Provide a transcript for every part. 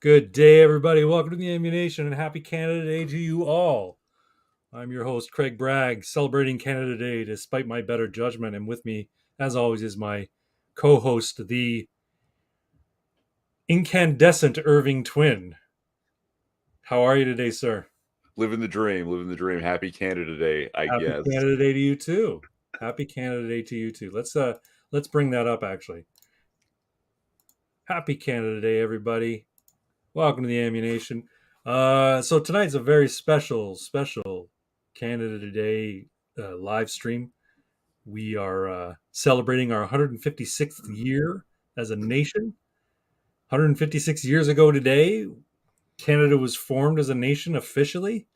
Good day, everybody. Welcome to the Ammunation and happy Canada Day to you all. I'm your host, Craig Bragg, celebrating Canada Day despite my better judgment. And with me, as always, is my co host, the incandescent Irving twin. How are you today, sir? Living the dream, living the dream. Happy Canada Day, I Happy guess. Canada Day to you too. Happy Canada Day to you too. Let's bring that up actually. Happy Canada Day, everybody. Welcome to the Ammunation. So tonight's a very special Canada Day live stream. We are celebrating our 156th year as a nation. 156 years ago today, Canada was formed as a nation officially.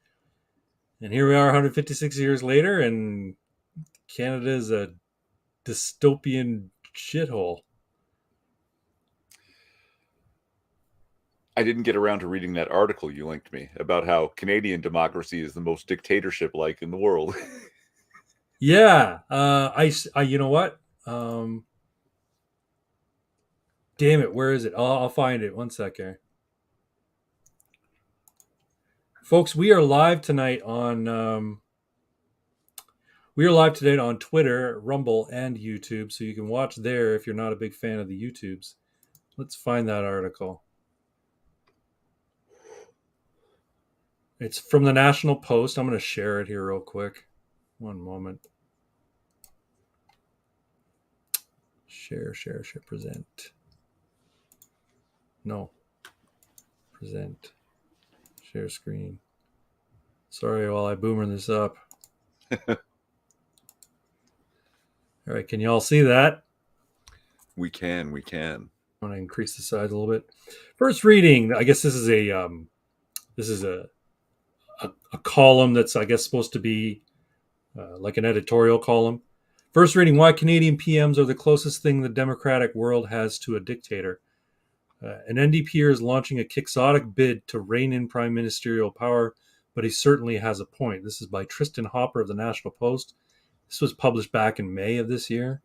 And here we are 156 years later, and Canada is a dystopian shithole. I didn't get around to reading that article you linked me about how Canadian democracy is the most dictatorship-like in the world. Yeah, you know what? Damn it, where is it? I'll find it. One second. Folks, we are live tonight on Twitter, Rumble, and YouTube, so you can watch there if you're not a big fan of the YouTubes. Let's find that article. It's from the National Post. I'm going to share it here real quick. One moment. Share, present. No. Present. Share screen. Sorry while I boomer this up. All right, can you all see that? We can. I'm going to increase the size a little bit. First reading. I guess this is a column that's, I guess, supposed to be like an editorial column. First reading: Why Canadian PMs are the closest thing the democratic world has to a dictator. An NDPer is launching a quixotic bid to rein in prime ministerial power, but he certainly has a point. This is by Tristan Hopper of the National Post. This was published back in May of this year.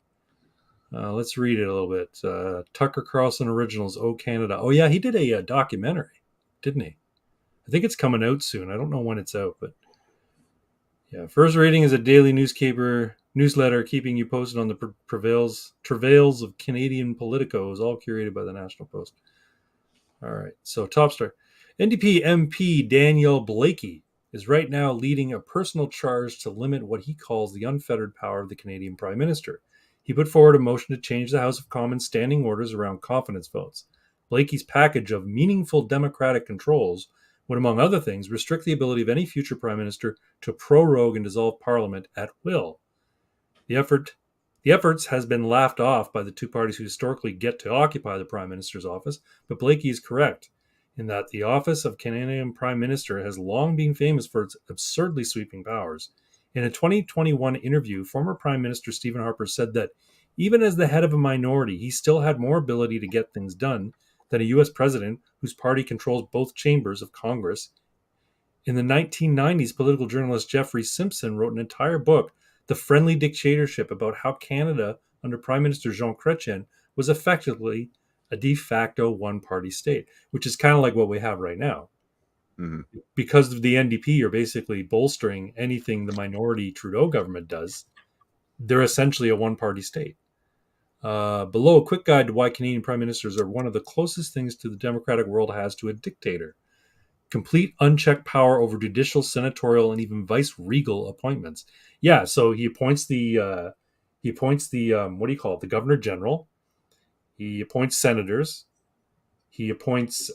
Let's read it a little bit. Tucker Carlson Originals, Oh Canada. Oh yeah, he did a documentary, didn't he? I think it's coming out soon. I don't know when it's out, but yeah. First reading is a daily newsletter keeping you posted on the travails of Canadian politicos, all curated by the National Post. All right, so top story. NDP MP Daniel Blakey is right now leading a personal charge to limit what he calls the unfettered power of the Canadian Prime Minister. He put forward a motion to change the House of Commons standing orders around confidence votes. Blakey's package of meaningful democratic controls would, among other things, restrict the ability of any future Prime Minister to prorogue and dissolve Parliament at will. The efforts has been laughed off by the two parties who historically get to occupy the Prime Minister's office, but Blakey is correct in that the office of Canadian Prime Minister has long been famous for its absurdly sweeping powers. In a 2021 interview, former Prime Minister Stephen Harper said that even as the head of a minority, he still had more ability to get things done than a U.S. president whose party controls both chambers of Congress. In the 1990s, political journalist Jeffrey Simpson wrote an entire book, The Friendly Dictatorship, about how Canada, under Prime Minister Jean Chrétien, was effectively a de facto one-party state, which is kind of like what we have right now. Mm-hmm. Because of the NDP, you're basically bolstering anything the minority Trudeau government does. They're essentially a one-party state. Below, a quick guide to why Canadian prime ministers are one of the closest things to the democratic world has to a dictator. Complete unchecked power over judicial, senatorial, and even vice-regal appointments. Yeah, so he appoints the what do you call it? The governor general. He appoints senators. He appoints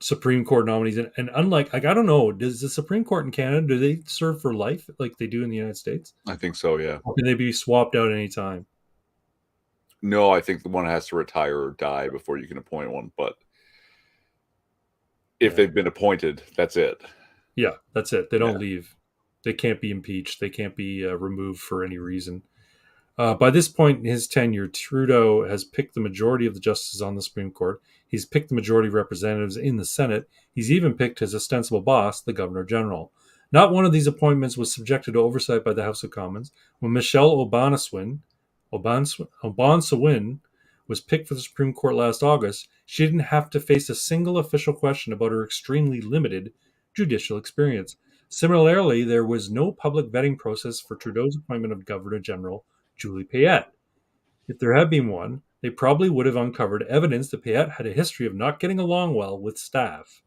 Supreme Court nominees, and unlike, like, I don't know, does the Supreme Court in Canada, do they serve for life like they do in the United States? I think so, yeah. Or can they be swapped out any time? No, I think the one has to retire or die before you can appoint one, but if they've been appointed, that's it. Yeah, that's it. They don't leave. They can't be impeached. They can't be removed for any reason. By this point in his tenure, Trudeau has picked the majority of the justices on the Supreme Court. He's picked the majority of representatives in the Senate. He's even picked his ostensible boss, the Governor General. Not one of these appointments was subjected to oversight by the House of Commons. When Michelle O'Bonsawin was picked for the Supreme Court last August, she didn't have to face a single official question about her extremely limited judicial experience. Similarly, there was no public vetting process for Trudeau's appointment of Governor General Julie Payette. If there had been one, they probably would have uncovered evidence that Payette had a history of not getting along well with staff.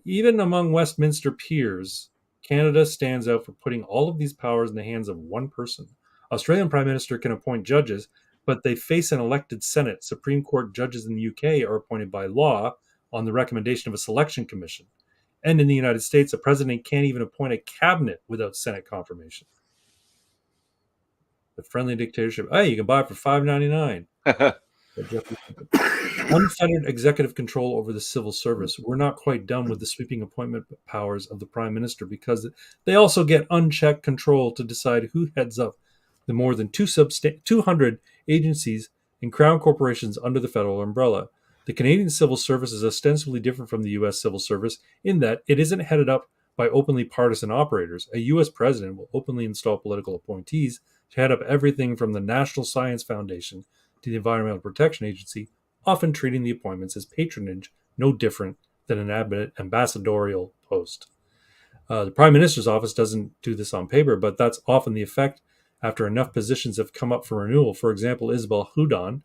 Even among Westminster peers, Canada stands out for putting all of these powers in the hands of one person. Australian Prime Minister can appoint judges, but they face an elected Senate. Supreme Court judges in the UK are appointed by law on the recommendation of a selection commission. And in the United States, a president can't even appoint a cabinet without Senate confirmation. The friendly dictatorship. Hey, you can buy it for $5.99. Unfettered executive control over the civil service. We're not quite done with the sweeping appointment powers of the prime minister because they also get unchecked control to decide who heads up the more than 200 agencies and crown corporations under the federal umbrella. The Canadian civil service is ostensibly different from the U.S. civil service in that it isn't headed up by openly partisan operators. A U.S. president will openly install political appointees to head up everything from the National Science Foundation to the Environmental Protection Agency, often treating the appointments as patronage, no different than an ambassadorial post. The Prime Minister's office doesn't do this on paper, but that's often the effect after enough positions have come up for renewal. For example, Isabelle Houdon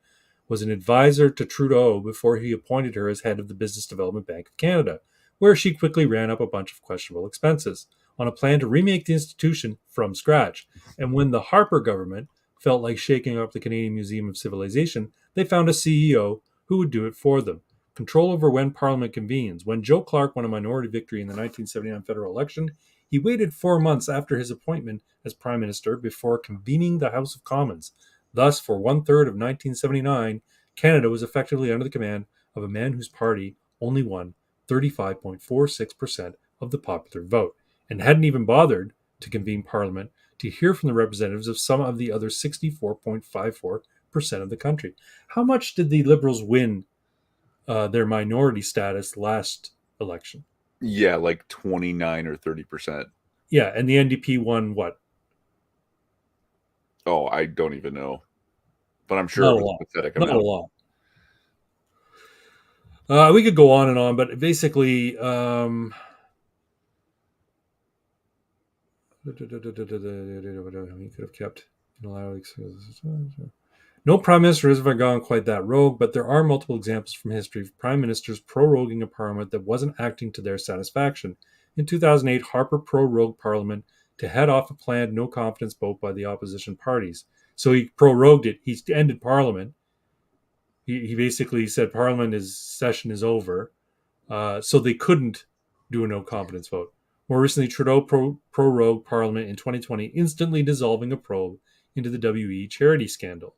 was an advisor to Trudeau before he appointed her as head of the Business Development Bank of Canada, where she quickly ran up a bunch of questionable expenses on a plan to remake the institution from scratch. And when the Harper government felt like shaking up the Canadian Museum of Civilization, they found a CEO who would do it for them. Control over when Parliament convenes. When Joe Clark won a minority victory in the 1979 federal election, he waited 4 months after his appointment as Prime Minister before convening the House of Commons. Thus, for 1/3 of 1979, Canada was effectively under the command of a man whose party only won 35.46% of the popular vote and hadn't even bothered to convene Parliament to hear from the representatives of some of the other 64.54% of the country. How much did the Liberals win their minority status last election? Yeah, like 29 or 30%. Yeah, and the NDP won what? Oh, I don't even know. But I'm sure Not it a was lot. a pathetic Not a amount. lot. We could go on and on, but basically, he could have kept no prime minister has ever gone quite that rogue, but there are multiple examples from history of prime ministers proroguing a parliament that wasn't acting to their satisfaction. In 2008, Harper prorogued parliament to head off a planned no confidence vote by the opposition parties. So he prorogued it. He ended parliament. He basically said parliament session is over, so they couldn't do a no confidence vote. More recently, Trudeau prorogued parliament in 2020, instantly dissolving a probe into the WE charity scandal.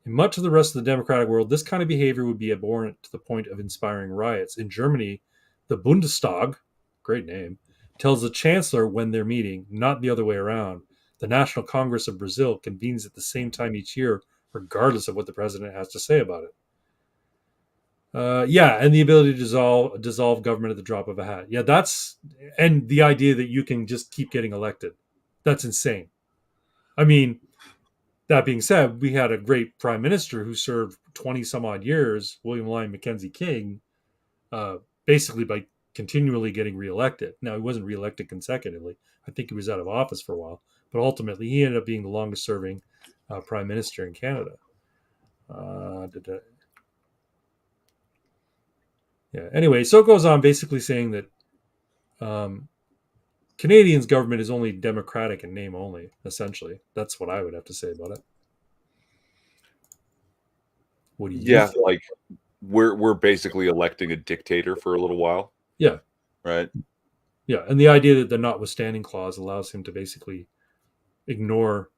In much of the rest of the democratic world, this kind of behavior would be abhorrent to the point of inspiring riots. In Germany, the Bundestag, great name, tells the chancellor when they're meeting, not the other way around. The National Congress of Brazil convenes at the same time each year, regardless of what the president has to say about it. Yeah, and the ability to dissolve government at the drop of a hat. Yeah, and the idea that you can just keep getting elected. That's insane. I mean, that being said, we had a great prime minister who served 20 some odd years, William Lyon Mackenzie King, basically by continually getting reelected. Now, he wasn't reelected consecutively. I think he was out of office for a while, but ultimately he ended up being the longest serving prime minister in Canada. Yeah. Anyway, so it goes on basically saying that Canadians' government is only democratic in name only, essentially. That's what I would have to say about it. What do you Yeah, think? like we're basically electing a dictator for a little while, Yeah. right? Yeah. And the idea that the notwithstanding clause allows him to basically ignore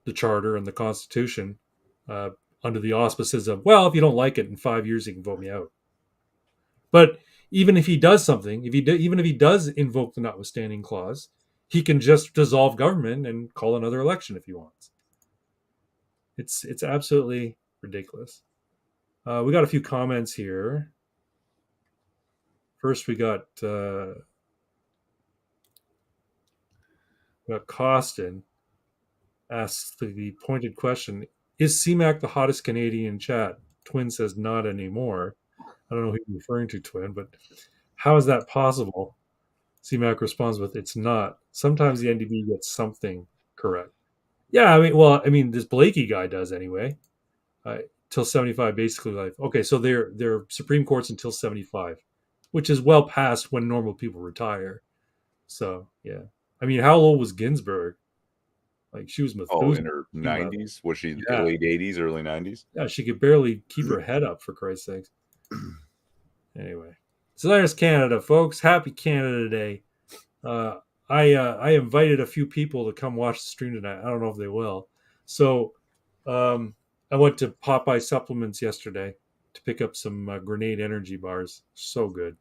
the charter and the constitution uh, under the auspices of, well, if you don't like it in 5 years, you can vote me out. But even if he does something, even if he does invoke the notwithstanding clause, he can just dissolve government and call another election if he wants. It's absolutely ridiculous. We got a few comments here. First, we got Costin asks the pointed question: Is CMAC the hottest Canadian in chat? Twin says not anymore. I don't know who you're referring to, Twin, but how is that possible? CMAC responds with, "It's not. Sometimes the NDP gets something correct." Yeah, I mean, this Blakey guy does anyway. Till 75, basically life. Okay, so their Supreme Court's until 75, which is well past when normal people retire. So yeah, I mean, how old was Ginsburg? Like she was Oh, in Methuselah. her She might- 90s? Was she Yeah, late 80s, early 90s? yeah, she could barely keep her head up for Christ's sakes. Anyway, so there's Canada, folks. Happy Canada Day. Uh, I invited a few people to come watch the stream tonight. I don't know if they will. So um, I went to Popeye Supplements yesterday to pick up some Grenade energy bars. So good.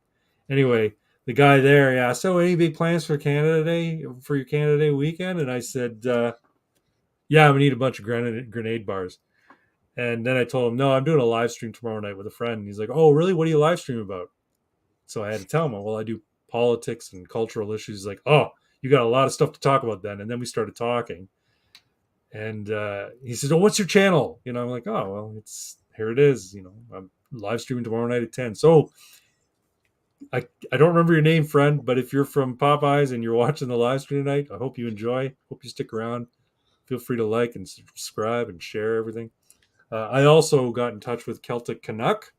Anyway, the guy there asked, "So any big plans for Canada Day for your Canada Day weekend?" And I said, "Yeah, I'm gonna eat a bunch of grenade bars." And then I told him, "No, I'm doing a live stream tomorrow night with a friend." And he's like, "Oh, really? What do you live stream about?" So I had to tell him, "Well, I do politics and cultural issues." He's like, "Oh, you got a lot of stuff to talk about then." And then we started talking. And he said, "Oh, what's your channel?" I'm like, "Oh, well, it's here it is. I'm live streaming tomorrow night at 10." So I don't remember your name, friend, but if you're from Popeyes and you're watching the live stream tonight, I hope you enjoy. Hope you stick around. Feel free to like and subscribe and share everything. I also got in touch with Celtic Canuck.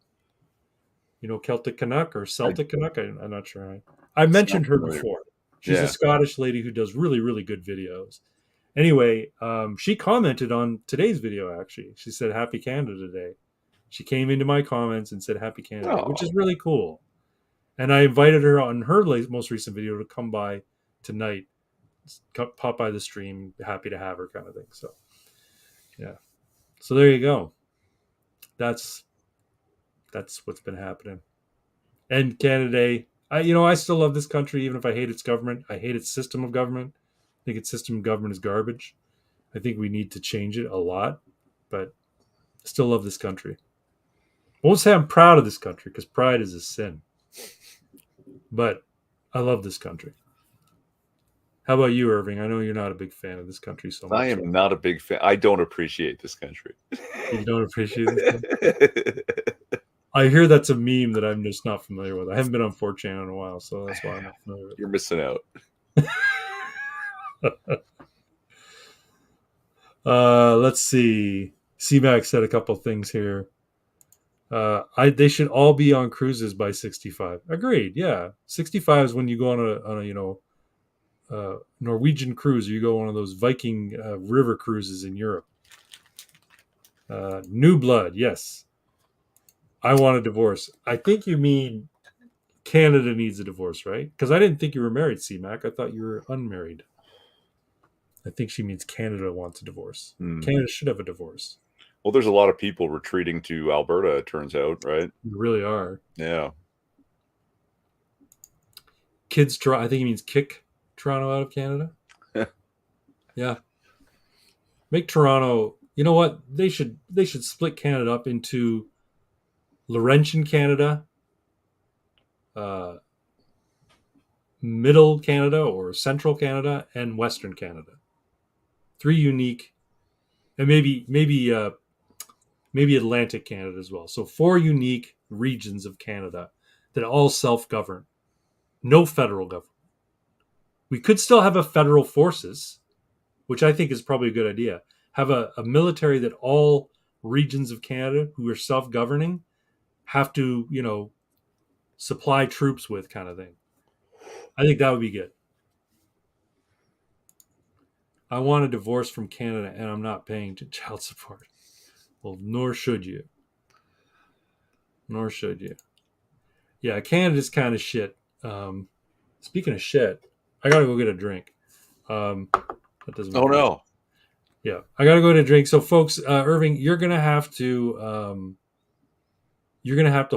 Celtic Canuck or I Celtic Canuck? I'm not sure. I mentioned sound her familiar. before. She's a Yeah. Scottish lady who does really, really good videos. Anyway, she commented on today's video, actually. She said, "Happy Canada Day." She came into my comments and said, "Happy Canada Day," which is Oh, really cool. And I invited her on her most recent video to come by tonight, pop by the stream. Happy to have her, kind of thing. So, yeah. So there you go. That's what's been happening. And Canada Day, I still love this country, even if I hate its government. I hate its system of government. I think its system of government is garbage. I think we need to change it a lot, but I still love this country. I won't say I'm proud of this country because pride is a sin, but I love this country. How about you, Irving? I know you're not a big fan of this country so I much. am not a big fan. I don't appreciate this country. You don't appreciate this country? I hear that's a meme that I'm just not familiar with. I haven't been on 4chan in a while, so that's why I'm not familiar with You're missing out. it. Let's see. CMAX said a couple things here. They should all be on cruises by 65. Agreed. Yeah, 65 is when you go on a Norwegian cruise, or you go on one of those Viking river cruises in Europe. New blood, yes. I want a divorce. I think you mean Canada needs a divorce, right? Because I didn't think you were married, CMAC. I thought you were unmarried. I think she means Canada wants a divorce. Canada should have a divorce. Well, there's a lot of people retreating to Alberta, it turns out, right? You really are. Yeah. I think he means kick Toronto out of Canada. Yeah. Make Toronto. You know what? They should split Canada up into Laurentian Canada, uh, Middle Canada or Central Canada, and Western Canada. Three unique, and maybe Atlantic Canada as well. So four unique regions of Canada that all self-govern. No federal government. We could still have a federal forces, which I think is probably a good idea. Have a military that all regions of Canada who are self-governing have to, supply troops with, kind of thing. I think that would be good. I want a divorce from Canada and I'm not paying child support. Well, nor should you. Nor should you. Yeah, Canada's kind of shit. Speaking of shit, I gotta go get a drink. That doesn't. Oh no. Yeah, I gotta go get a drink. So, folks, Irving, you're gonna have to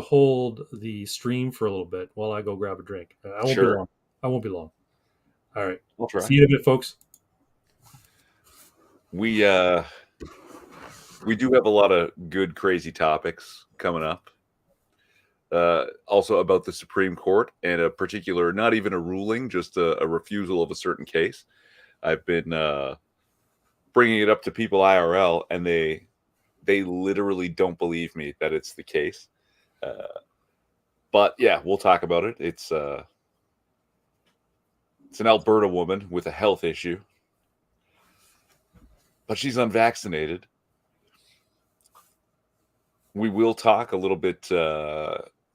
hold the stream for a little bit while I go grab a drink. I won't be long. I won't be long. All right. I'll try. See you in a bit, folks. We do have a lot of good, crazy topics coming up. Also about the Supreme Court and a particular, not even a ruling, just a refusal of a certain case. I've been bringing it up to people IRL, and they They literally don't believe me that it's the case. But yeah, we'll talk about it. It's an Alberta woman with a health issue, but she's unvaccinated. We will talk a little bit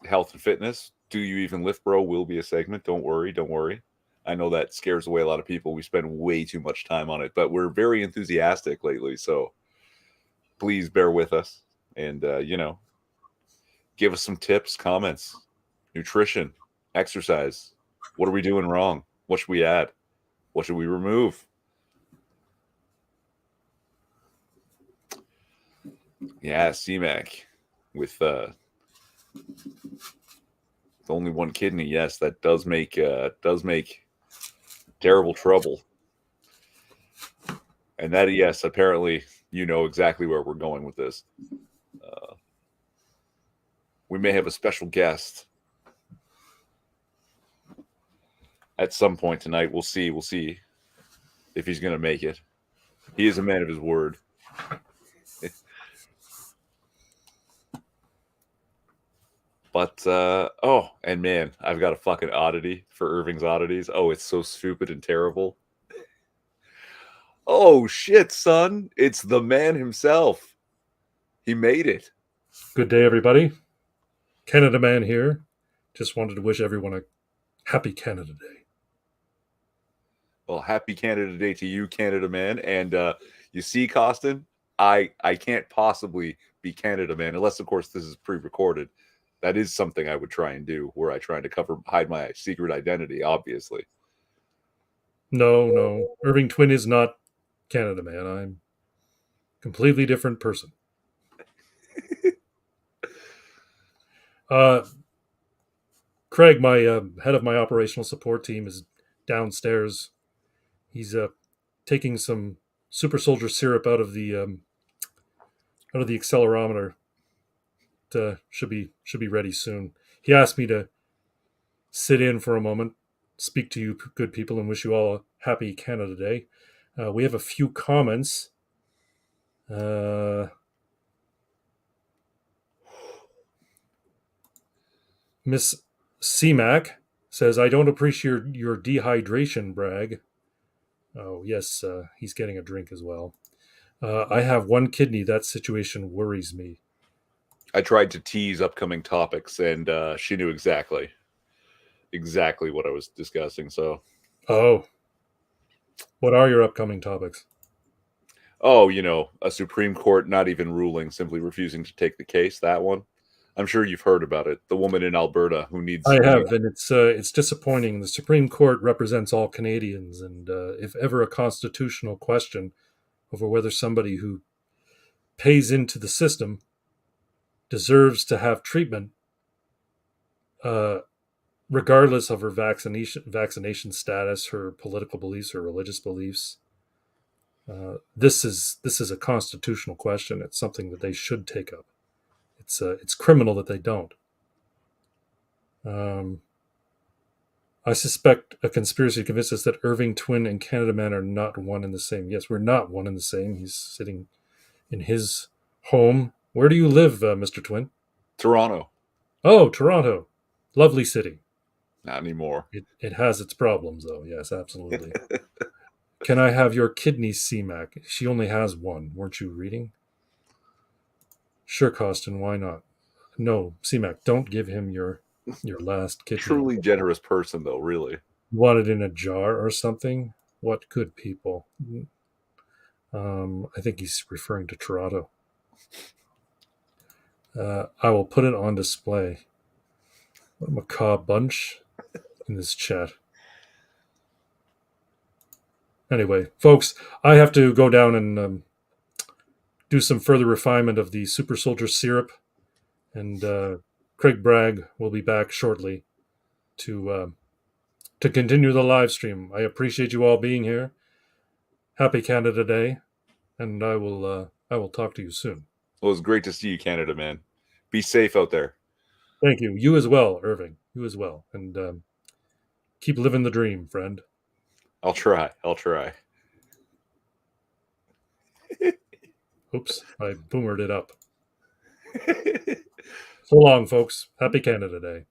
health and fitness. Do you even lift, bro? Will be a segment. Don't worry. Don't worry. I know that scares away a lot of people. We spend way too much time on it, but we're very enthusiastic lately. So please bear with us and, give us some tips, comments, nutrition, exercise. What are we doing wrong? What should we add? What should we remove? Yeah, CMAC with only one kidney. Yes, that does make terrible trouble. And that, yes, apparently you know exactly where we're going with this. We may have a special guest at some point tonight. We'll see. We'll see if he's going to make it. He is a man of his word. But oh, and man, I've got a fucking oddity for Irving's oddities. Oh, it's so stupid and terrible. Oh shit, son! It's the man himself. He made it. Good day, everybody. Canada Man here. Just wanted to wish everyone a happy Canada Day. Well, happy Canada Day to you, Canada Man. And you see, Costin, I can't possibly be Canada Man unless, of course, this is pre-recorded. That is something I would try and do, where I try to hide my secret identity. Obviously, No. Irving Twin is not Canada Man. I'm a completely different person. Craig, my head of my operational support team, is downstairs. He's taking some super soldier syrup out of the accelerometer. Should be ready soon. He asked me to sit in for a moment, speak to you good people, and wish you all a happy Canada Day. We have a few comments. Miss CMAC says, I don't appreciate your dehydration, brag. Oh, yes, he's getting a drink as well. I have one kidney. That situation worries me. I tried to tease upcoming topics, and she knew exactly what I was discussing. So, Oh, what are your upcoming topics? oh, a Supreme Court not even ruling, simply refusing to take the case. That one. I'm sure you've heard about it. The woman in Alberta who needs. I have, and it's disappointing. The Supreme Court represents all Canadians, and if ever a constitutional question over whether somebody who pays into the system deserves to have treatment, uh, regardless of her vaccination status, her political beliefs, or religious beliefs, this is a constitutional question. It's something that they should take up. It's criminal that they don't. I suspect a conspiracy to convince us that Irving Twin and Canada Man are not one and the same. Yes, we're not one and the same. He's sitting in his home. Where do you live, Mr. Twin? Toronto. Oh, Toronto. Lovely city. Not anymore. It has its problems, though. Yes, absolutely. Can I have your kidney, CMAC? She only has one. Weren't you reading? Sure, Costin. Why not? No, CMAC, don't give him your last kidney. Truly generous person, though, really. You want it in a jar or something? What good people. I think he's referring to Toronto. I will put it on display. What a macabre bunch in this chat. Anyway, folks, I have to go down and do some further refinement of the super soldier syrup, and Craig Bragg will be back shortly to continue the live stream. I appreciate you all being here. Happy Canada Day, and I will talk to you soon. Well, it was great to see you, Canada Man. Be safe out there. Thank you. You as well, Irving. You as well, and keep living the dream, friend. I'll try. Oops, I boomered it up. So long, folks. Happy Canada Day.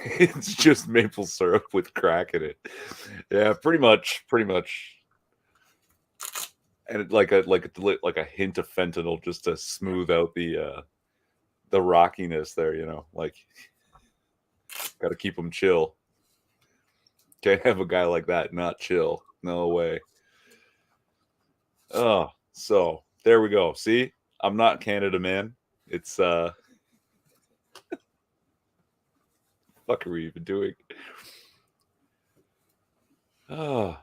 It's just maple syrup with crack in it. Yeah, pretty much. And like a hint of fentanyl just to smooth out the rockiness there, like got to keep them chill. Can't have a guy like that not chill. No way. Oh, so there we go. See, I'm not Canada, man. It's fuck are we even doing? Oh.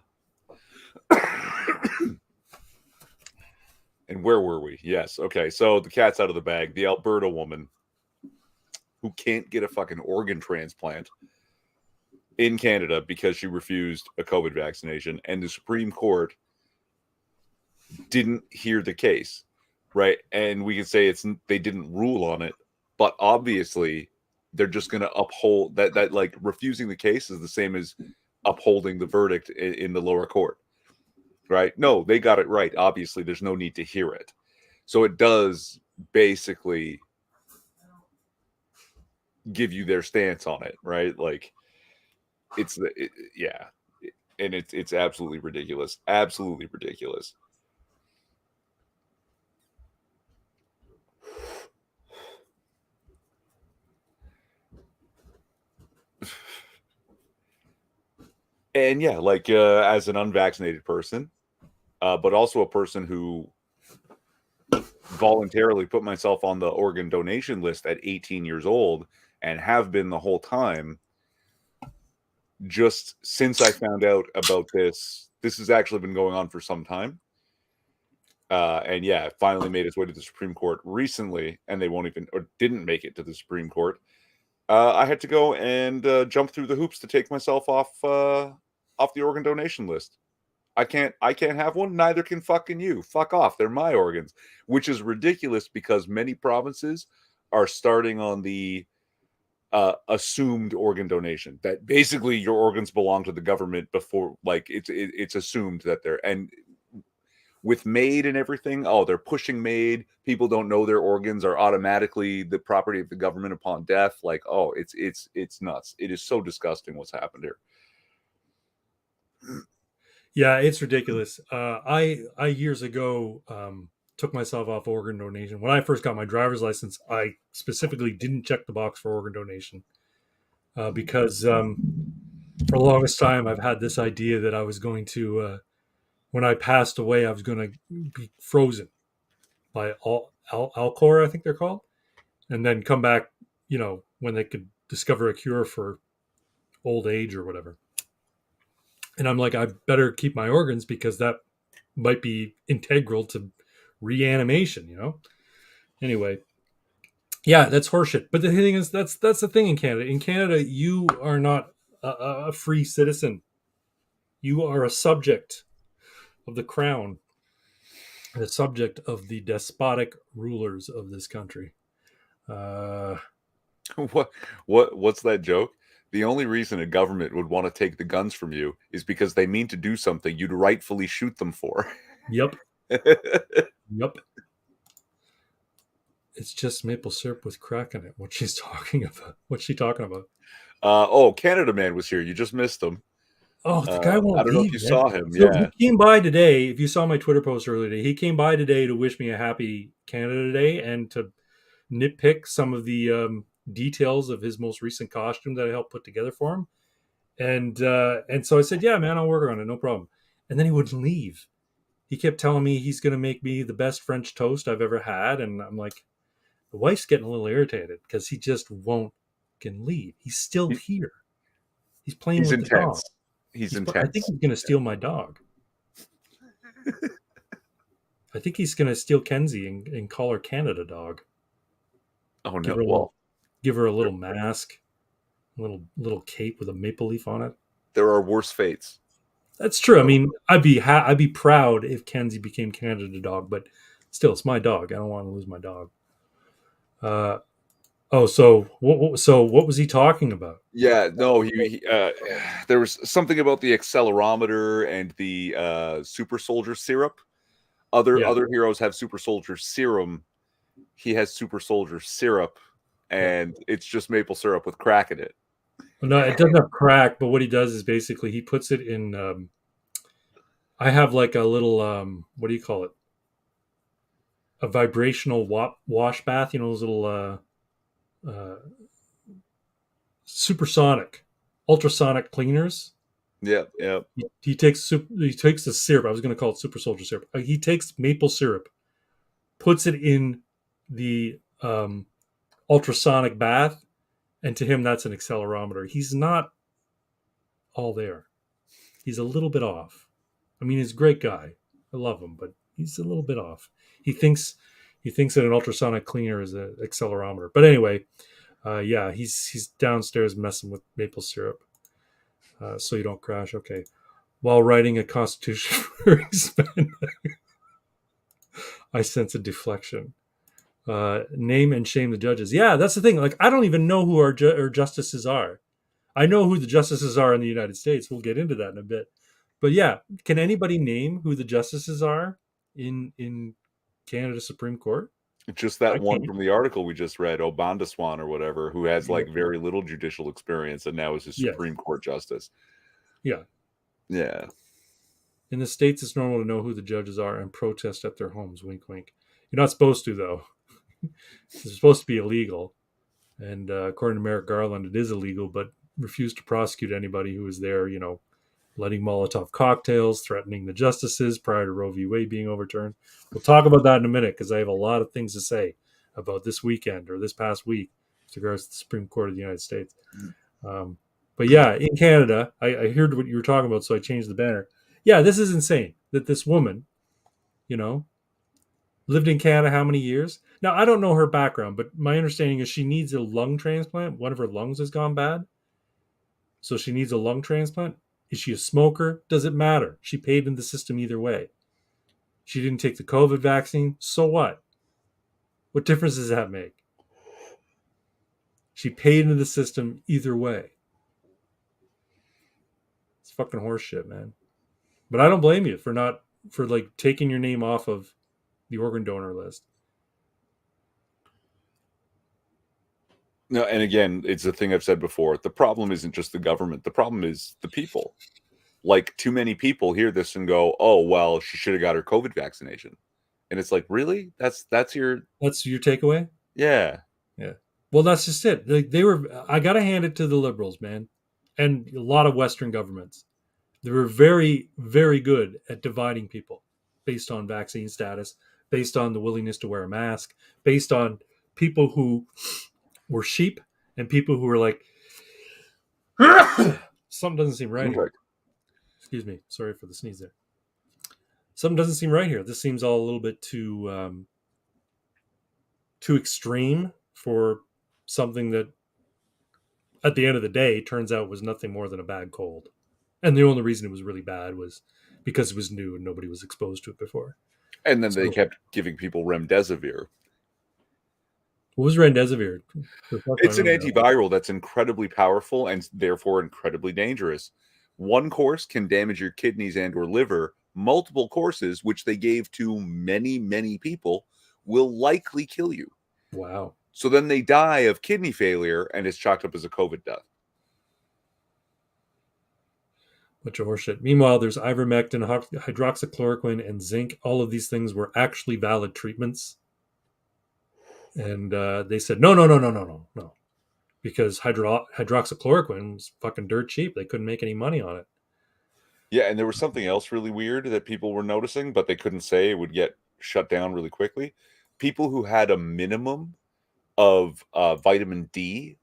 And where were we? Yes. Okay. So the cat's out of the bag. The Alberta woman who can't get a fucking organ transplant in Canada because she refused a COVID vaccination, and the Supreme Court didn't hear the case, right? And we can say they didn't rule on it, but obviously they're just going to uphold that like refusing the case is the same as upholding the verdict in the lower court, right? No, they got it right. Obviously, there's no need to hear it. So it does basically give you their stance on it, right? Like yeah. And it's absolutely ridiculous. Absolutely ridiculous. And yeah, like as an unvaccinated person, but also a person who voluntarily put myself on the organ donation list at 18 years old and have been the whole time. Just since I found out about this has actually been going on for some time. And yeah, it finally made its way to the Supreme Court recently, and they won't even or didn't make it to the Supreme Court. I had to go and jump through the hoops to take myself off the organ donation list. I can't have one. Neither can fucking you. Fuck off. They're my organs, which is ridiculous because many provinces are starting on the assumed organ donation. That basically your organs belong to the government before, like it's assumed that they're and with MAID and everything. Oh, they're pushing MAID. People don't know their organs are automatically the property of the government upon death. Like, oh, it's nuts. It is so disgusting what's happened here. Yeah, it's ridiculous. I years ago took myself off organ donation. When I first got my driver's license, I specifically didn't check the box for organ donation because for the longest time I've had this idea that I was going to, when I passed away, I was going to be frozen by Alcor, I think they're called, and then come back, when they could discover a cure for old age or whatever. And I'm like, I better keep my organs because that might be integral to reanimation. Anyway, yeah, that's horseshit. But the thing is, that's the thing in Canada. In Canada, you are not a free citizen. You are a subject of the crown, the subject of the despotic rulers of this country. What's that joke? The only reason a government would want to take the guns from you is because they mean to do something you'd rightfully shoot them for. Yep. Yep. It's just maple syrup with crack in it. What she's talking about? What's she talking about? Canada Man was here. You just missed him. Oh, the guy I won't don't know if leave, you man. saw him. So Yeah. he came by today. If you saw my Twitter post earlier today, he came by today to wish me a happy Canada Day and to nitpick some of the details of his most recent costume that I helped put together for him. And so I said, yeah, man, I'll work on it, no problem. And then he wouldn't leave. He kept telling me he's going to make me the best French toast I've ever had, and I'm like, the wife's getting a little irritated because he just won't can leave. He's still here. He's playing He's with the dog. intense. He's I think intense. he's going to steal my dog. I think he's going to steal Kenzie and call her Canada Dog. Oh Give no! her Well, give her a little mask, a little cape with a maple leaf on it. there are worse fates. That's true. I So, mean, I'd be proud if Kenzie became Canada Dog, but still, it's my dog. I don't want to lose my dog. Oh, so what was he talking about? Yeah, no, there was something about the accelerometer and the super soldier syrup. Yeah, Other heroes have super soldier serum. He has super soldier syrup, yeah. and it's just maple syrup with crack in it. Well, no, it doesn't have crack, but what he does is basically he puts it in. I have like a little what do you call it? A vibrational wash bath. You know those little uh, supersonic, ultrasonic cleaners. Yeah, yeah. He takes the syrup. I was going to call it super soldier syrup. He takes maple syrup, puts it in the ultrasonic bath, and to him that's an accelerometer. He's not all there. He's a little bit off. I mean, he's a great guy. I love him, but he's a little bit off. He thinks he thinks that an ultrasonic cleaner is an accelerometer. But anyway, yeah, he's downstairs messing with maple syrup, so you don't crash. Okay, while writing a constitution for expand, I sense a deflection. Name and shame the judges. Yeah, that's the thing. Like, I don't even know who our justices are. I know who the justices are in the United States. We'll get into that in a bit. But yeah, can anybody name who the justices are in Canada Supreme Court? Just I that one can't. from the article we just read, Obandaswan or whatever, who has Yeah, like very little judicial experience and now is a yes, Supreme Court justice. yeah. Yeah. In the states, it's normal to know who the judges are and protest at their homes. Wink, wink. You're not supposed to though. It's supposed to be illegal. And according to Merrick Garland, it is illegal, but refused to prosecute anybody who was there. Letting Molotov cocktails, threatening the justices prior to Roe v. Wade being overturned. We'll talk about that in a minute because I have a lot of things to say about this weekend or this past week with regards to the Supreme Court of the United States. Um, but yeah, in Canada, I heard what you were talking about, so I changed the banner. Yeah, this is insane that this woman, you know, lived in Canada how many years? Now, I don't know her background, but my understanding is she needs a lung transplant. One of her lungs has gone bad. So she needs a lung transplant. Is she a smoker? Does it matter? She paid in the system either way. She didn't take the COVID vaccine. So what? What difference does that make? She paid into the system either way. It's fucking horseshit, man. But I don't blame you for not for like taking your name off of the organ donor list. No, and again, it's the thing I've said before. The problem isn't just the government. The problem is the people. Like too many people hear this and go, "Oh, well, she should have got her COVID vaccination." And it's like, "Really? That's your That's your takeaway? yeah." Yeah. Well, that's just it. They were. I gotta hand it to the liberals, man, and a lot of Western governments. They were very, very good at dividing people based on vaccine status, based on the willingness to wear a mask, based on people who were sheep and people who were like, something doesn't seem right here. Okay. Excuse me. Sorry for the sneeze there. Something doesn't seem right here. This seems all a little bit too extreme for something that, at the end of the day, turns out was nothing more than a bad cold. And the only reason it was really bad was because it was new and nobody was exposed to it before. And then they So, kept giving people remdesivir. what was remdesivir? It's an antiviral that's incredibly powerful and therefore incredibly dangerous. One course can damage your kidneys and or liver. Multiple courses, which they gave to many, many people, will likely kill you. Wow. So then they die of kidney failure and it's chalked up as a COVID death. Bunch of horseshit. Meanwhile, there's ivermectin, hydroxychloroquine, and zinc. All of these things were actually valid treatments. And they said, no, no, no, no, no, no, no. Because hydroxychloroquine was fucking dirt cheap. They couldn't make any money on it. Yeah, and there was something else really weird that people were noticing, but they couldn't say. It would get shut down really quickly. People who had a minimum of vitamin D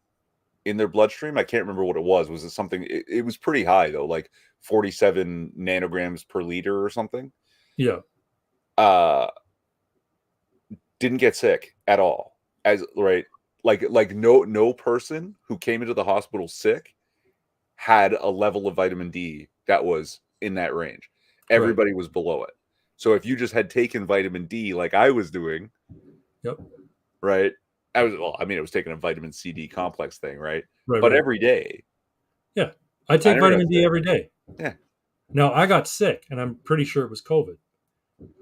in their bloodstream, I can't remember what it was. Was it something? It was pretty high though, like 47 nanograms per liter or something. Yeah. Uh, didn't get sick at all. As right, like no person who came into the hospital sick had a level of vitamin D that was in that range. Right. Everybody was below it. So if you just had taken vitamin D like I was doing, Yep. right, I was taking a vitamin C D complex thing, right? Right, But right. every day, Yeah. I I take never got vitamin D sick. every day. Yeah. Now, I got sick, and I'm pretty sure it was COVID.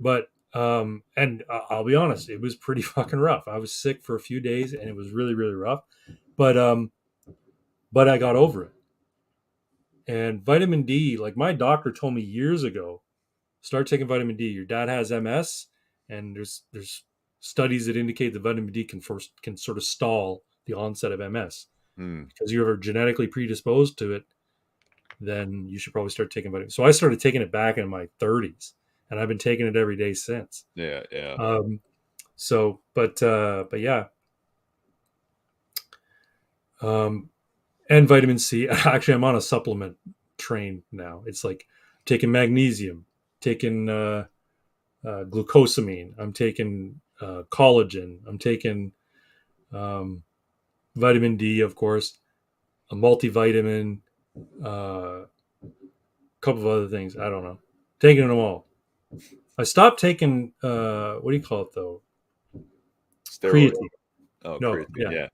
But and I'll be honest, it was pretty fucking rough. I was sick for a few days, and it was really, really rough. But but I got over it. And vitamin D, like my doctor told me years ago, start taking vitamin D. Your dad has MS, and there's studies that indicate that vitamin D can sort of stall the onset of MS Hmm. because you're genetically predisposed to it. Then you should probably start taking vitamin. So I started taking it back in my 30s, and I've been taking it every day since. Yeah, yeah. Um, but yeah, um, and vitamin C. Actually, I'm on a supplement train now. It's like taking magnesium, taking glucosamine. I'm taking collagen. I'm taking um, vitamin D, of course, a multivitamin, a couple of other things. I don't know. Taking them all. I stopped taking what do you call it though? Steroid. Creatine. Oh, No, creatine. yeah. Yeah.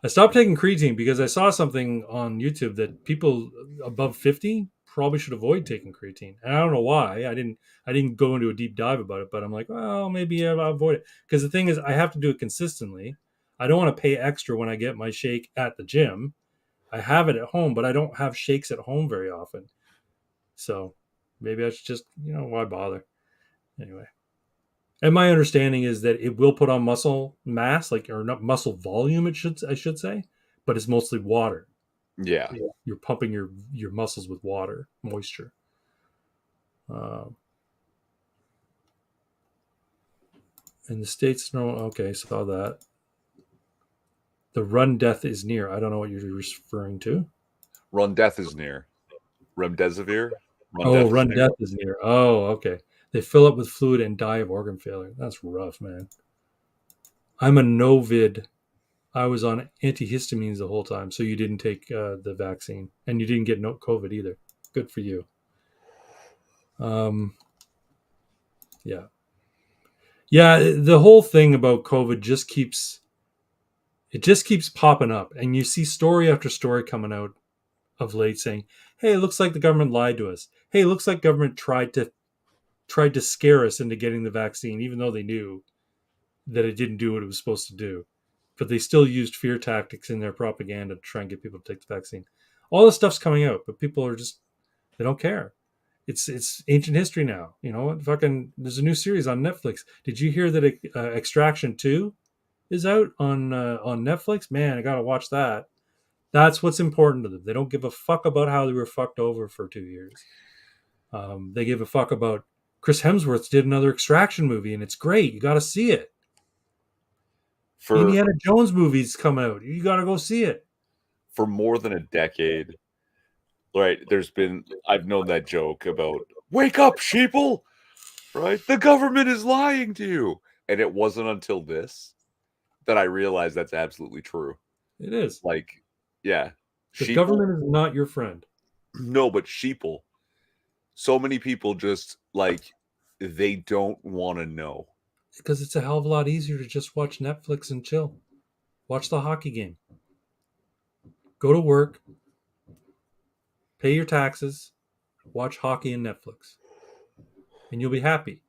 I stopped taking creatine because I saw something on YouTube that people above 50 probably should avoid taking creatine. And I don't know why. I didn't go into a deep dive about it, but I'm like, well, maybe I'll avoid it. Because the thing is I have to do it consistently. I don't want to pay extra when I get my shake at the gym. I have it at home, but I don't have shakes at home very often. So maybe I should just, why bother? Anyway. And my understanding is that it will put on muscle mass, like or not muscle volume. I should say, but it's mostly water. Yeah. You're pumping your muscles with water, moisture. Uh, in the states, no. Okay, saw that. The run death is near. I don't know what you're referring to. Run death is near. Remdesivir. Run Oh, death is run near. death is near. Oh, okay. They fill up with fluid and die of organ failure. That's rough, man. I'm a Novid. I was on antihistamines the whole time, so you didn't take the vaccine, and you didn't get no COVID either. Good for you. Um, yeah, yeah. The whole thing about COVID just keeps popping up, and you see story after story coming out of late saying, "Hey, it looks like the government lied to us. Hey, it looks like government tried to scare us into getting the vaccine, even though they knew that it didn't do what it was supposed to do, but they still used fear tactics in their propaganda to try and get people to take the vaccine." All this stuff's coming out, but people are just they don't care. It's ancient history now. Fucking. There's a new series on Netflix. Did you hear that Extraction 2 is out on Netflix? Man, I gotta watch that. That's what's important to them. They don't give a fuck about how they were fucked over for 2 years. They give a fuck about Chris Hemsworth did another Extraction movie, and it's great. You got to see it. For Indiana Jones movies come out. You got to go see it. for more than a decade, right? I've known that joke about wake up, sheeple, right? The government is lying to you. And it wasn't until this that I realized that's absolutely true. It is. Like, yeah, The sheeple, government is not your friend no, but sheeple. So many people just like they don't want to know. because it's a hell of a lot easier to just watch Netflix and chill. Watch the hockey game. Go to work, pay your taxes, watch hockey and Netflix, and you'll be happy.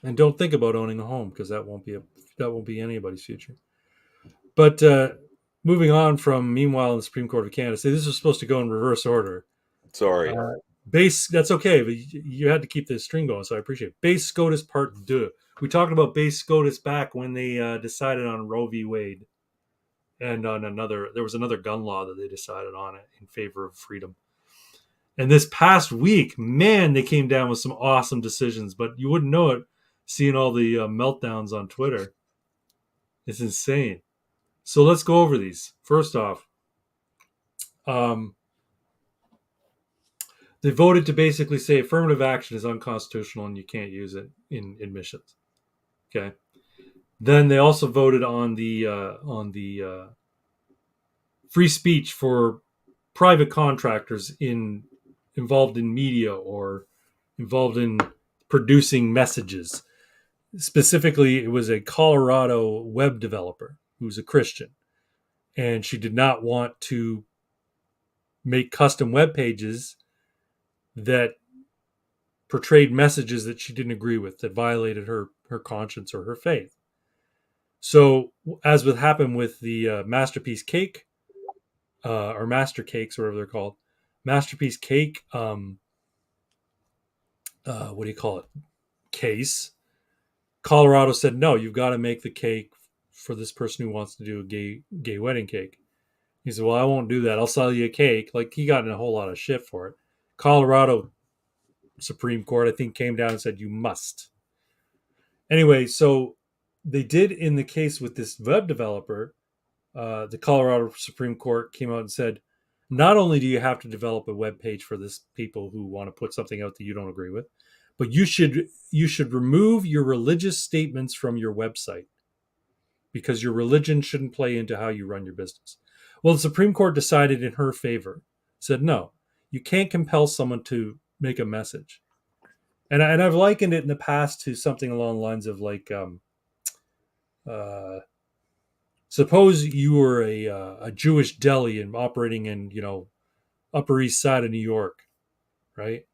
And don't think about owning a home because that won't be anybody's future. But moving on from meanwhile in the Supreme Court of Canada, say this was supposed to go in reverse order. Sorry. Base, that's okay, but you had to keep this string going, so I appreciate it. Base SCOTUS Part 2. We talked about base SCOTUS back when they decided on Roe v. Wade, and there was another gun law that they decided on it in favor of freedom. And this past week, man, they came down with some awesome decisions, but you wouldn't know it seeing all the meltdowns on Twitter. It's insane. So let's go over these. First off, um, they voted to basically say affirmative action is unconstitutional and you can't use it in admissions. Okay. Then they also voted on the free speech for private contractors involved in media or involved in producing messages. Specifically, it was a Colorado web developer who's a Christian, and she did not want to make custom web pages that portrayed messages that she didn't agree with, that violated her conscience or her faith. So, as would happen with the Masterpiece Cake or Master Cakes, or whatever they're called, Masterpiece Cake, what do you call it? Case. Colorado said, no, you've got to make the cake for this person who wants to do a gay wedding cake. He said, well, I won't do that. I'll sell you a cake. Like, he got in a whole lot of shit for it. Colorado Supreme Court, I think, came down and said, you must. Anyway, so they did in the case with this web developer. The Colorado Supreme Court came out and said, not only do you have to develop a web page for this people who want to put something out that you don't agree with, but you should remove your religious statements from your website, because your religion shouldn't play into how you run your business. Well, the Supreme Court decided in her favor, said no, you can't compel someone to make a message. And I've likened it in the past to something along the lines of like, suppose you were a Jewish deli and operating in Upper East Side of New York, right?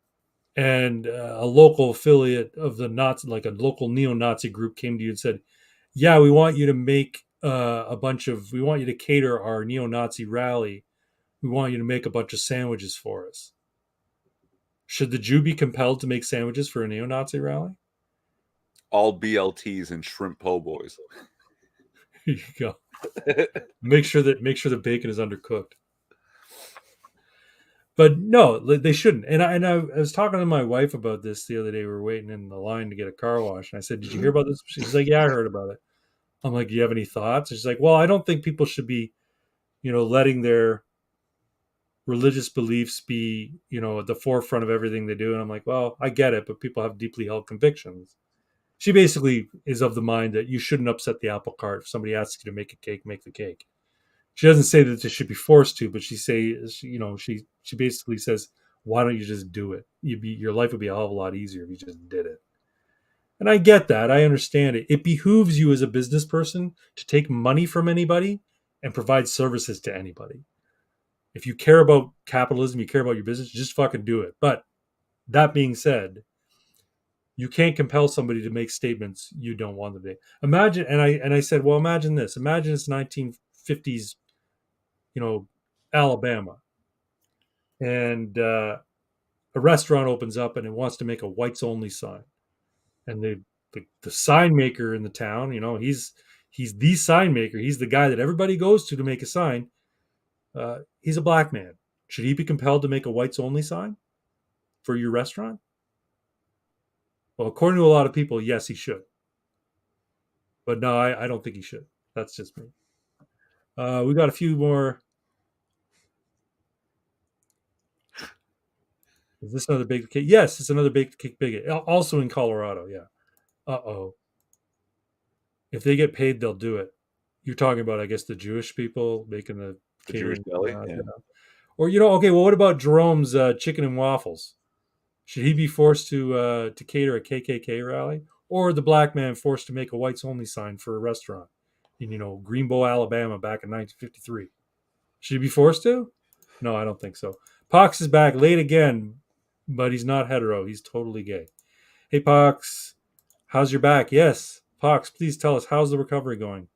And a local affiliate of the Nazi, like a local neo-Nazi group, came to you and said, "Yeah, we want you to make we want you to cater our neo-Nazi rally. We want you to make a bunch of sandwiches for us." Should the Jew be compelled to make sandwiches for a neo-Nazi rally? All BLTs and shrimp po' boys. Here you go. Make sure the bacon is undercooked. But no, they shouldn't. And I was talking to my wife about this the other day. We were waiting in the line to get a car wash, and I said, "Did you hear about this?" She's like, "Yeah, I heard about it." I'm like, "Do you have any thoughts?" And she's like, "Well, I don't think people should be, letting their religious beliefs be, at the forefront of everything they do." And I'm like, "Well, I get it, but people have deeply held convictions." She basically is of the mind that you shouldn't upset the apple cart. If somebody asks you to make a cake, make the cake. She doesn't say that they should be forced to, but she basically says, "Why don't you just do it? Your life would be a hell of a lot easier if you just did it." And I get that. I understand it. It behooves you as a business person to take money from anybody and provide services to anybody. If you care about capitalism, you care about your business, just fucking do it. But that being said, you can't compel somebody to make statements you don't want them to make. Imagine, and I said, well, imagine this. Imagine it's 1950s, Alabama, and a restaurant opens up and it wants to make a whites only sign, and the sign maker in the town, he's the sign maker. He's the guy that everybody goes to make a sign. He's a black man. Should he be compelled to make a whites only sign for your restaurant? Well, according to a lot of people, yes, he should. But no, I don't think he should. That's just me. We got a few more. Is this another big cake? Yes, it's another big cake bigot. Also in Colorado, yeah. Uh-oh. If they get paid, they'll do it. You're talking about, I guess, the Jewish people making the Jewish catering. deli. Yeah. Or, okay, well, what about Jerome's chicken and waffles? Should he be forced to cater a KKK rally? Or the black man forced to make a whites only sign for a restaurant in, Greenbow, Alabama back in 1953? Should he be forced to? No, I don't think so. Pox is back late again, but he's not hetero. He's totally gay. Hey, Pox, how's your back? Yes. Pox, please tell us, how's the recovery going?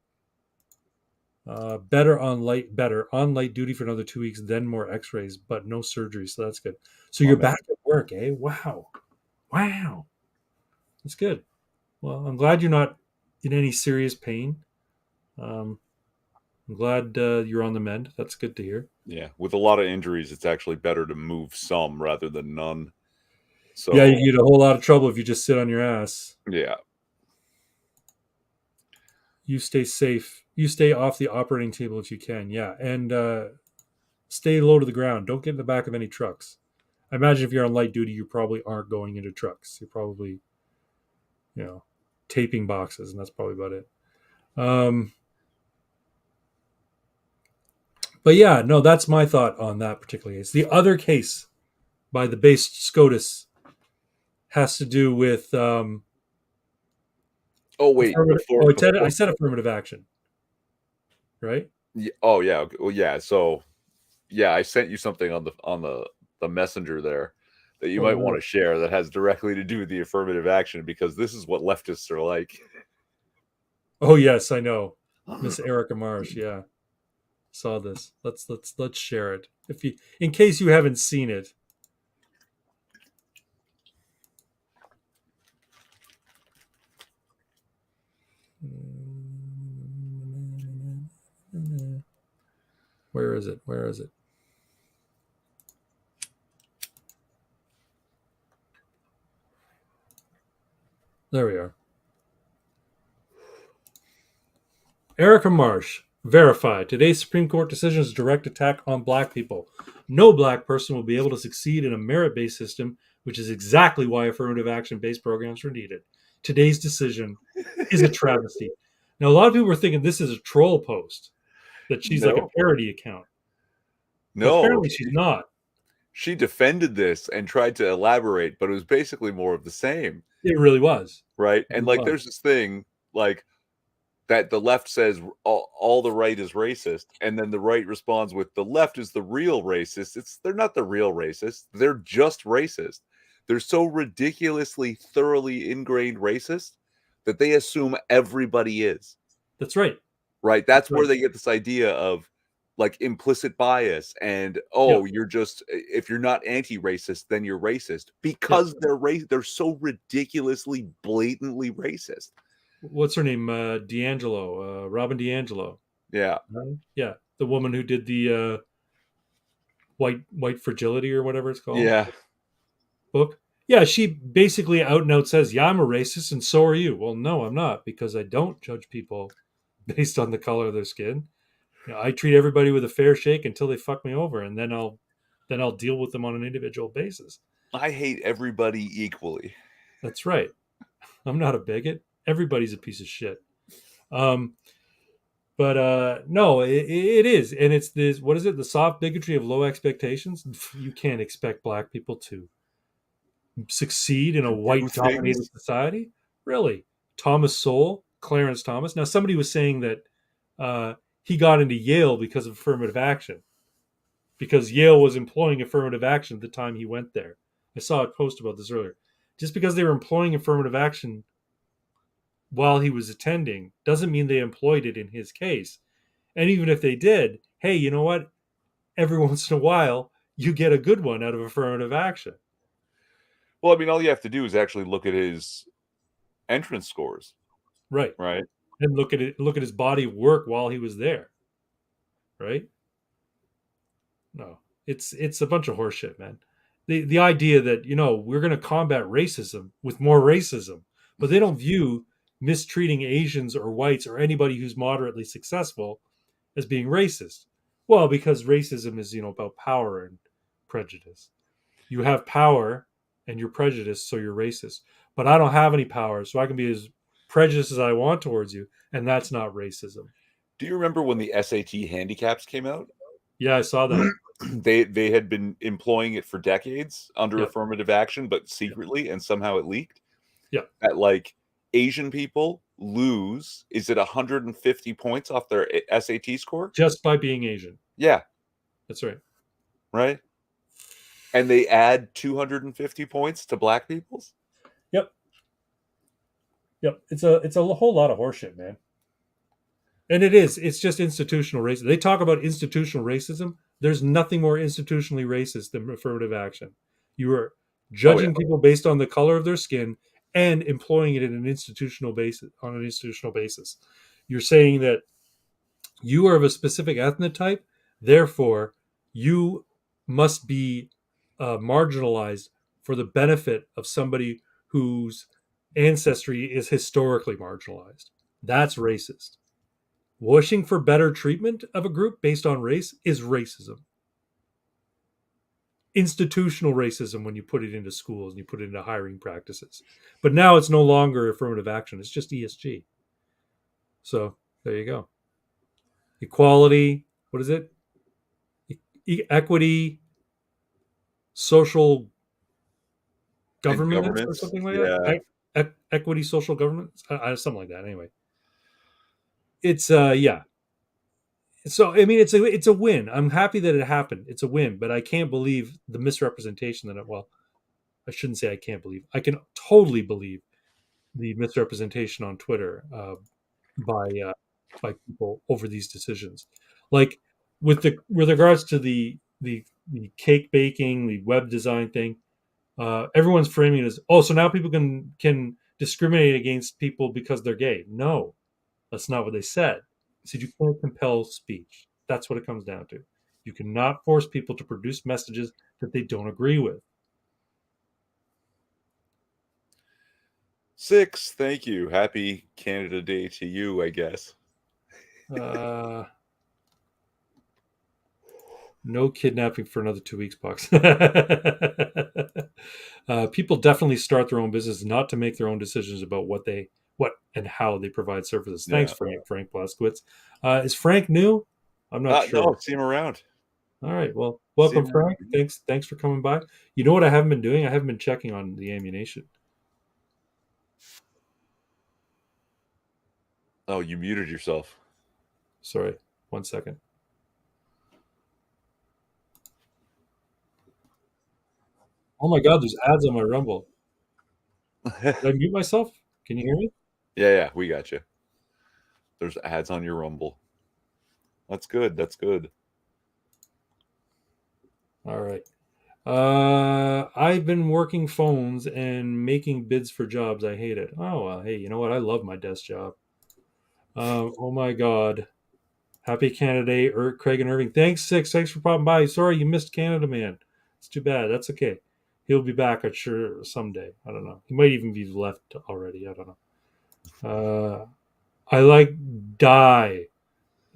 Better on light duty for another 2 weeks, then more x-rays, but no surgery, so that's good. So you're back at work, eh? Wow. That's good. Well, I'm glad you're not in any serious pain. I'm glad you're on the mend. That's good to hear. Yeah, with a lot of injuries, it's actually better to move some rather than none. So yeah, you get a whole lot of trouble if you just sit on your ass. Yeah. You stay safe. You stay off the operating table if you can. Yeah, and stay low to the ground. Don't get in the back of any trucks. I imagine if you're on light duty, you probably aren't going into trucks. You're probably, taping boxes, and that's probably about it. But yeah, no, that's my thought on that particular case. The other case by the base SCOTUS has to do with Oh wait, Affirmative. before Oh, I before. said affirmative action, right? Oh yeah. Okay. Well, yeah. So yeah, I sent you something on the messenger there that you Oh, might want really? to share that has directly to do with the affirmative action because this is what leftists are like. Oh, yes, I know. Miss Erica Marsh. Yeah, saw this. Let's share it. If you, in case you haven't seen it. Where is it? Where is it? There we are. Erica Marsh, verified. Today's Supreme Court decision is a direct attack on black people. No black person will be able to succeed in a merit based system, which is exactly why affirmative action based programs are needed. Today's decision is a travesty. Now, a lot of people were thinking this is a troll post, that she's like a No, parody account. Well, no, apparently she's not. she defended this and tried to elaborate, but it was basically more of the same, It really was. right? It And really like, was. there's this thing like that the left says all the right is racist, and then the right responds with the left is the real racist. They're not the real racist. They're just racist. They're so ridiculously thoroughly ingrained racist that they assume everybody is. That's right. Right? That's That's where right. they get this idea of like implicit bias and Yeah. oh, you're just if you're not anti-racist, then you're racist Yeah. because they're so ridiculously blatantly racist. What's her name? D'Angelo. Robin D'Angelo. Yeah. Right? Yeah. The woman who did the white fragility or whatever it's called Yeah. book. Yeah, she basically out and out says, "Yeah, I'm a racist, and so are you." Well, no, I'm not, because I don't judge people based on the color of their skin. You know, I treat everybody with a fair shake until they fuck me over, and then I'll deal with them on an individual basis. I hate everybody equally. That's right. I'm not a bigot. Everybody's a piece of shit. Um, but no, it is, and it's this. What is it? The soft bigotry of low expectations. You can't expect black people to succeed in a To do white dominated things. society? Really? Thomas Sowell, Clarence Thomas. Now, somebody was saying that he got into Yale because of affirmative action, because Yale was employing affirmative action at the time he went there. I saw a post about this earlier. Just because they were employing affirmative action while he was attending doesn't mean they employed it in his case. And even if they did, hey, you know what? Every once in a while, you get a good one out of affirmative action. Well, I mean, all you have to do is actually look at his entrance scores, Right. right? And look at it, look at his body of work while he was there. Right? No. It's a bunch of horseshit, man. The idea that, we're gonna combat racism with more racism, but they don't view mistreating Asians or whites or anybody who's moderately successful as being racist. Well, because racism is, about power and prejudice. You have power and you're prejudiced, so you're racist. But I don't have any power, so I can be as prejudiced as I want towards you, and that's not racism. Do you remember when the SAT handicaps came out? Yeah, I saw that. They had been employing it for decades under Yeah, affirmative action, but yeah, secretly, and somehow it leaked yeah. that like Asian people lose, is it 150 points off their SAT score? Just by being Asian. Yeah, That's right. right. And they add 250 points to black people's. Yep, yep. It's a whole lot of horseshit, man. And it is. It's just institutional racism. They talk about institutional racism. There's nothing more institutionally racist than affirmative action. You are Oh yeah. judging people based on the color of their skin and employing it in an institutional basis on an institutional basis. You're saying that you are of a specific ethnotype, therefore you must be marginalized for the benefit of somebody whose ancestry is historically marginalized. That's racist. Wishing for better treatment of a group based on race is racism. Institutional racism when you put it into schools and you put it into hiring practices. But now it's no longer affirmative action, it's just ESG. So there you go. Equality, what is it? Equity, social And governance or governance. something like Yeah. that. equity social government, something like that. Anyway, it's yeah. So I mean, it's a win. I'm happy that it happened. It's a win, but I can't believe the misrepresentation that well, I shouldn't say I can't believe. I can totally believe the misrepresentation on Twitter by by people over these decisions. Like with regards to the cake baking, the web design thing, everyone's framing it as oh, so now people can discriminate against people because they're gay. No, that's not what they said. They said you can't compel speech. That's what it comes down to. You cannot force people to produce messages that they don't agree with. 6, thank you. Happy Canada Day to you, I guess. Uh, no kidnapping for another 2 weeks, Box. People definitely start their own business not to make their own decisions about what and how they provide services. Thanks, Yeah. Frank Blaskowitz. Is Frank new? I'm not No, sure. see him around. All right. Well, See welcome, him Frank. around. Thanks for coming by. You know what I haven't been doing? I haven't been checking on the ammunition. Oh, you muted yourself. Sorry, 1 second. Oh my God, there's ads on my Rumble. Yeah, Did I mute myself? Can you hear me? yeah, we got you. There's ads on your Rumble. That's good. That's good. All right. I've been working phones and making bids for jobs. I hate it. Oh well, hey, you know what? I love my desk job. Oh my God. Happy Canada Day, Craig and Irving. Thanks, Six. Thanks for popping by. Sorry you missed Canada, man. It's too bad. That's okay. He'll be back, I'm sure, someday. I don't know. He might even be left already. I don't know. I like DIE,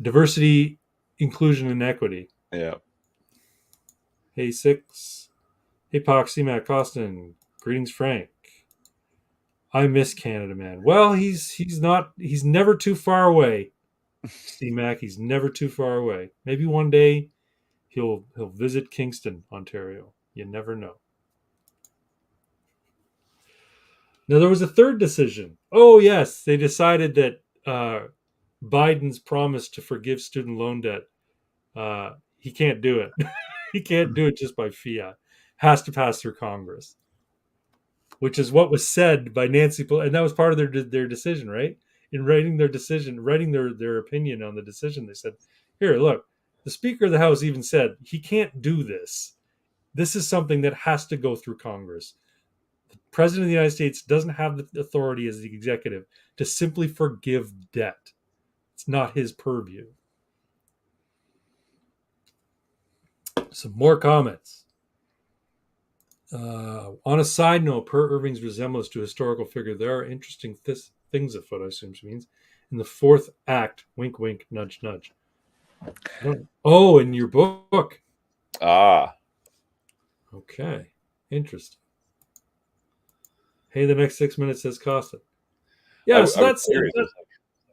diversity, inclusion, and equity. Yeah. Hey, Six. Hey, Pox, C-Mac, Costin. Greetings, Frank. I miss Canada, man. Well, he's never too far away. C-Mac, he's never too far away. Maybe one day he'll visit Kingston, Ontario. You never know. Now there was a third decision. Oh yes, they decided that Biden's promise to forgive student loan debt, he can't do it. He can't do it just by fiat. Has to pass through Congress, which is what was said by Nancy Pelosi, and that was part of their decision, right? In writing their decision, writing their opinion on the decision, they said, "Here, look, the Speaker of the House even said he can't do this. This is something that has to go through Congress. The President of the United States doesn't have the authority as the executive to simply forgive debt. It's not his purview." Some more comments. On a side note, per Irving's resemblance to a historical figure, there are interesting things afoot, I assume she means, in the fourth act. Wink, wink, nudge, nudge. Oh, in your book. Ah. Okay. Interesting. Hey, the next 6 minutes says Costa. Yeah, so I was curious.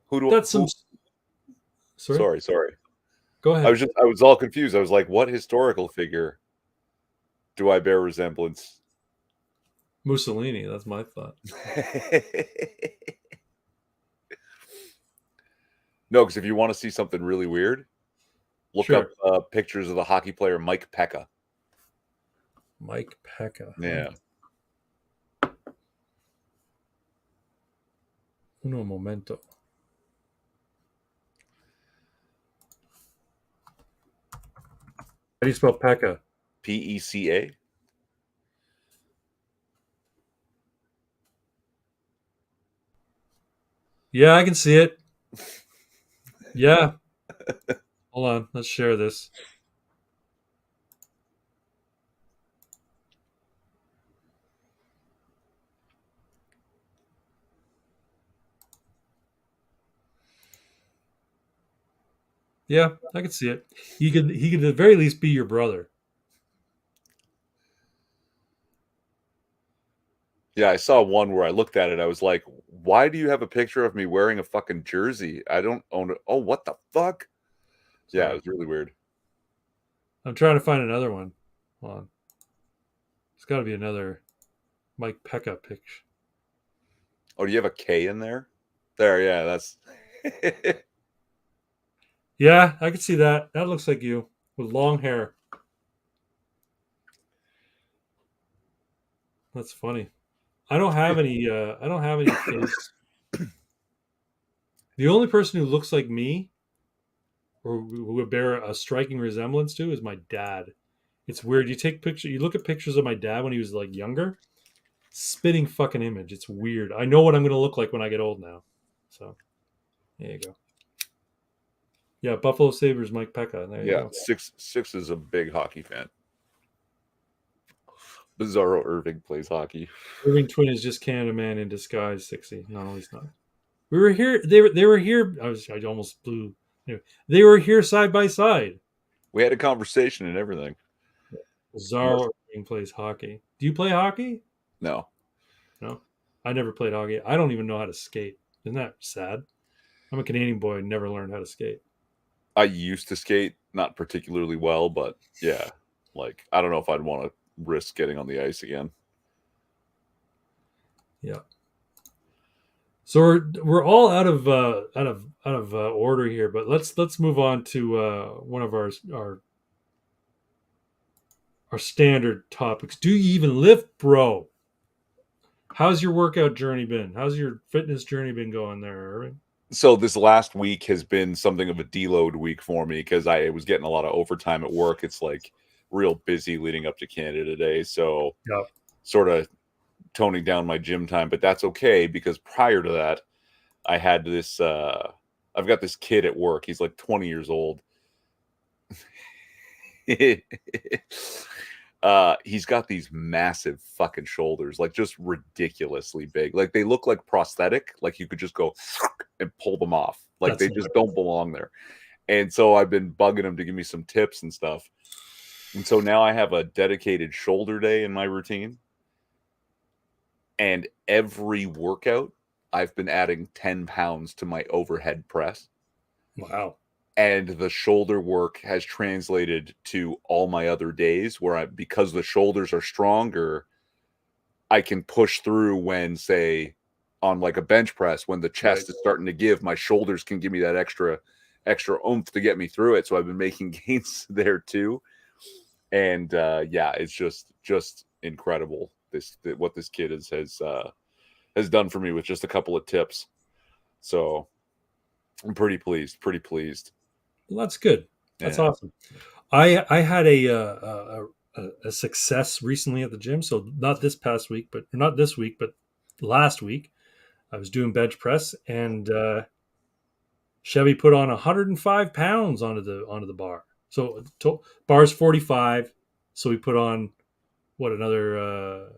Who do that's some. who? Sorry, Sorry. go ahead. I was all confused. I was like, what historical figure do I bear resemblance? Mussolini. That's my thought. No, because if you want to see something really weird, look Sure. up pictures of the hockey player Mike Pekka. Mike Pekka. Yeah. Uno momento. How do you spell Pekka? Pecca. Yeah, I can see it. Yeah. Hold on. Let's share this. Yeah, I can see it. He could at the very least be your brother. Yeah, I saw one where I looked at it. I was like, why do you have a picture of me wearing a fucking jersey? I don't own it. Oh, what the fuck? Yeah, it Sorry. was really weird. I'm trying to find another one. Hold on. It's got to be another Mike Pekka picture. Oh, do you have a K in there? There, yeah, that's Yeah, I can see that. That looks like you with long hair. That's funny. I don't have any. I don't have any face. The only person who looks like me, or who would bear a striking resemblance to, is my dad. It's weird. You take picture. You look at pictures of my dad when he was like younger. Spitting fucking image. It's weird. I know what I'm gonna look like when I get old now. So there you go. Yeah, Buffalo Sabres, Mike Pekka. There you yeah. go. Six is a big hockey fan. Bizarro Irving plays hockey. Irving Twin is just Canada man in disguise. 60. No, he's not. We were here. They were here. I almost blew. Anyway, they were here side by side. We had a conversation and everything. Bizarro Irving plays hockey. Do you play hockey? No, No, I never played hockey. I don't even know how to skate. Isn't that sad? I'm a Canadian boy and never learned how to skate. I used to skate, not particularly well, but yeah, like I don't know if I'd want to risk getting on the ice again. Yeah. So we're all out of order here, but let's move on to one of our standard topics. Do you even lift, bro? How's your workout journey been? How's your fitness journey been going there, Irving? So this last week has been something of a deload week for me because I was getting a lot of overtime at work. It's like real busy leading up to Canada Day, so Yeah. sort of toning down my gym time, but that's okay because prior to that, I had this. I've got this kid at work. He's like 20 years old. He's got these massive fucking shoulders, like just ridiculously big. Like they look like prosthetic. Like you could just go and pull them off. Like That's they just don't belong there. And so I've been bugging him to give me some tips and stuff. And so now I have a dedicated shoulder day in my routine. And every workout, I've been adding 10 pounds to my overhead press. wow. And the shoulder work has translated to all my other days where because the shoulders are stronger, I can push through when, say, on like a bench press, when the chest is starting to give, my shoulders can give me that extra oomph to get me through it. So I've been making gains there too. And yeah, it's just incredible what this kid has done for me with just a couple of tips. So I'm pretty pleased. Well, that's good. That's Yeah. awesome. I had a success recently at the gym. So not this past week, but not this week, but last week. I was doing bench press, and Chevy put on 105 pounds onto the bar. So bar's 45, so we put on another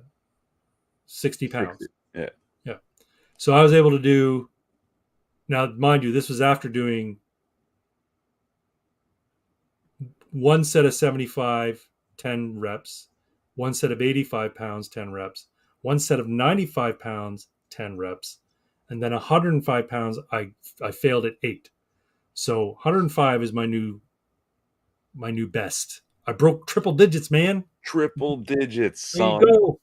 60 60. pounds. Yeah. Yeah. So I was able to do. Now, mind you, this was after doing one set of 75, 10 reps, one set of 85 pounds, 10 reps, one set of 95 pounds, 10 reps, and then 105 pounds, I failed at 8. So 105 is my new best. I broke triple digits, man. Triple digits, There you son. go.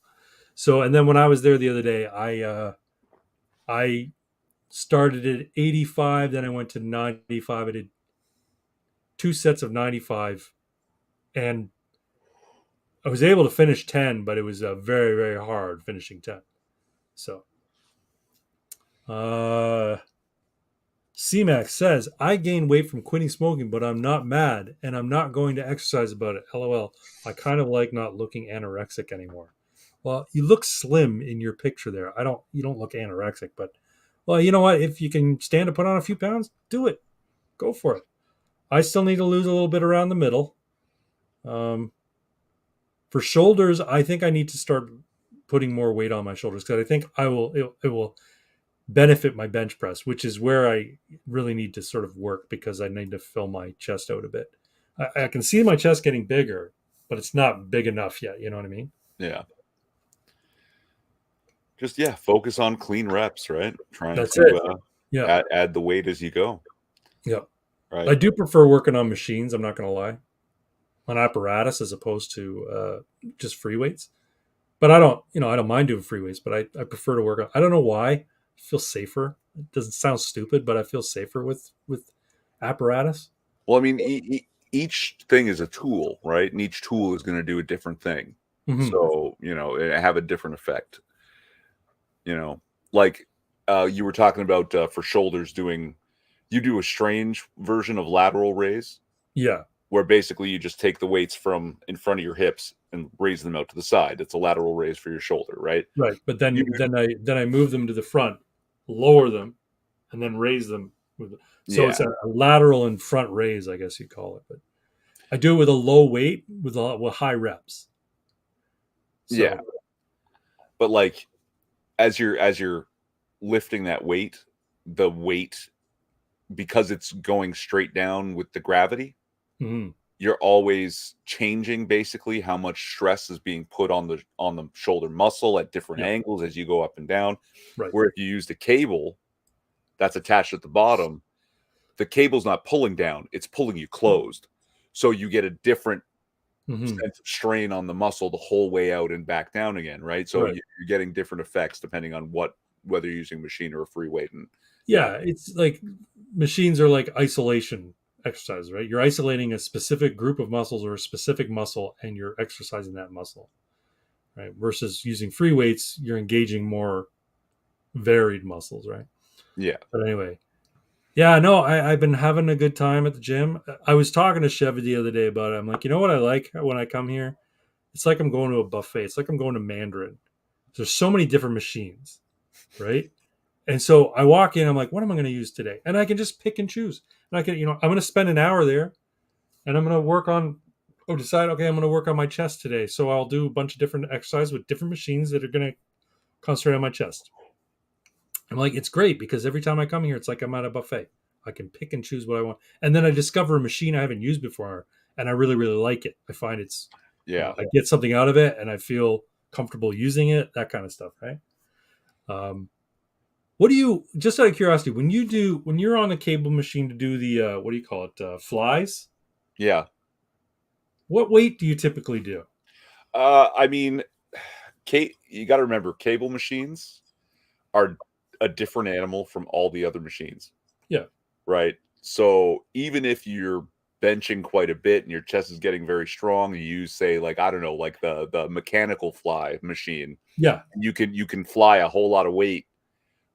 So, and then when I was there the other day, I started at 85, then I went to 95. I did 2 sets of 95, and I was able to finish 10, but it was very, very hard finishing 10. So, CMAX says, I gained weight from quitting smoking, but I'm not mad and I'm not going to exercise about it. LOL. I kind of like not looking anorexic anymore. Well, you look slim in your picture there. You don't look anorexic, but well, you know what? If you can stand to put on a few pounds, do it. Go for it. I still need to lose a little bit around the middle. For shoulders, I think I need to start putting more weight on my shoulders because I think it will benefit my bench press, which is where I really need to sort of work because I need to fill my chest out a bit. I can see my chest getting bigger, but it's not big enough yet. You know what I mean? Yeah. Just focus on clean reps, right? Trying That's it. to Yeah. add the weight as you go. Yeah. Right. I do prefer working on machines. I'm not going to lie, on apparatus as opposed to just free weights. But I don't mind doing free weights, but I prefer to work on. I don't know why. feel safer. It doesn't sound stupid, but I feel safer with apparatus. Well, I mean, each thing is a tool, right? And each tool is going to do a different thing. Hmm. So, it have a different effect. Like you were talking about for shoulders you do a strange version of lateral raise Yeah, where basically you just take the weights from in front of your hips and raise them out to the side. It's a lateral raise for your shoulder, right? right. But You, then I move them to the front, lower them, and then raise them. So yeah, it's a lateral and front raise, I guess you call it. But I do it with a low weight with high reps. yeah. So But like as you're lifting that weight, the weight because it's going straight down with the gravity, mhm, you're always changing basically how much stress is being put on the shoulder muscle at different yeah, angles as you go up and down. right. Where if you use the cable that's attached at the bottom, the cable's not pulling down, it's pulling you closed. So you get a different Hmm. sense of strain on the muscle the whole way out and back down again, right? So Right. you're getting different effects depending on whether you're using a machine or a free weight. And yeah, Yeah, it's like machines are like isolation exercises, right? You're isolating a specific group of muscles or a specific muscle, and you're exercising that muscle, right? Versus using free weights, you're engaging more varied muscles, right? yeah, But anyway, yeah, no, I've been having a good time at the gym. I was talking to Chevy the other day about it. I'm like, you know what I like when I come here? It's like I'm going to a buffet. It's like I'm going to Mandarin. There's so many different machines, right? And so I walk in, I'm like, what am I going to use today? And I can just pick and choose. And I can, I'm going to spend an hour there and I'm going to decide, okay, I'm going to work on my chest today. So I'll do a bunch of different exercises with different machines that are going to concentrate on my chest. I'm like, it's great because every time I come here, it's like I'm at a buffet. I can pick and choose what I want. And then I discover a machine I haven't used before and I really, really like it. I find yeah. I get something out of it and I feel comfortable using it, that kind of stuff, right? Um, What do you, just out of curiosity, when you're on the cable machine to do the what do you call it, flies? Yeah. What weight do you typically do? I mean, Kate, you got to remember, cable machines are a different animal from all the other machines, Yeah, right? So even if you're benching quite a bit and your chest is getting very strong, you use, say, like I don't know, like the mechanical fly machine, yeah, you can fly a whole lot of weight.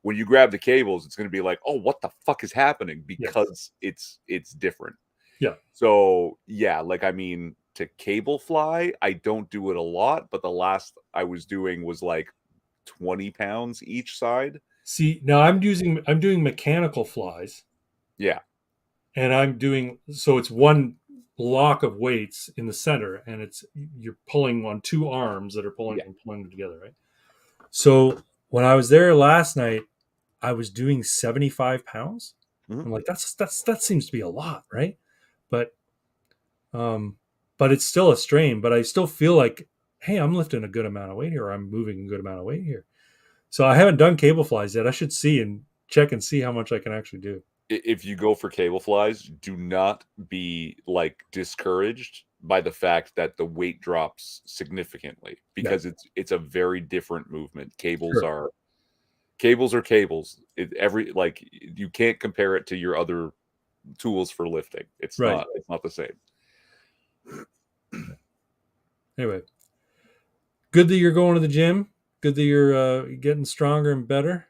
When you grab the cables, it's going to be like, oh, what the fuck is happening? yes, Because it's different. yeah. So yeah, like I mean, to cable fly, I don't do it a lot, but the last I was doing was like 20 pounds each side. See, now I'm doing mechanical flies, Yeah, and I'm doing so it's one block of weights in the center, and it's you're pulling on two arms that are yeah. pulling them together, right? So when I was there last night, I was doing 75 pounds. Mhm. I'm like, that seems to be a lot, right? But Um, but it's still a strain. But I still feel like, hey, I'm lifting a good amount of weight here, or I'm moving a good amount of weight here. So I haven't done cable flies yet. I should see and check and see how much I can actually do. If you go for cable flies, do not be like discouraged by the fact that the weight drops significantly Yeah, because it's a very different movement. Cables sure. are cables are cables. Every like you can't compare it to your other tools for lifting. It's Right. not the same. Anyway, good that you're going to the gym. Good that you're getting stronger and better.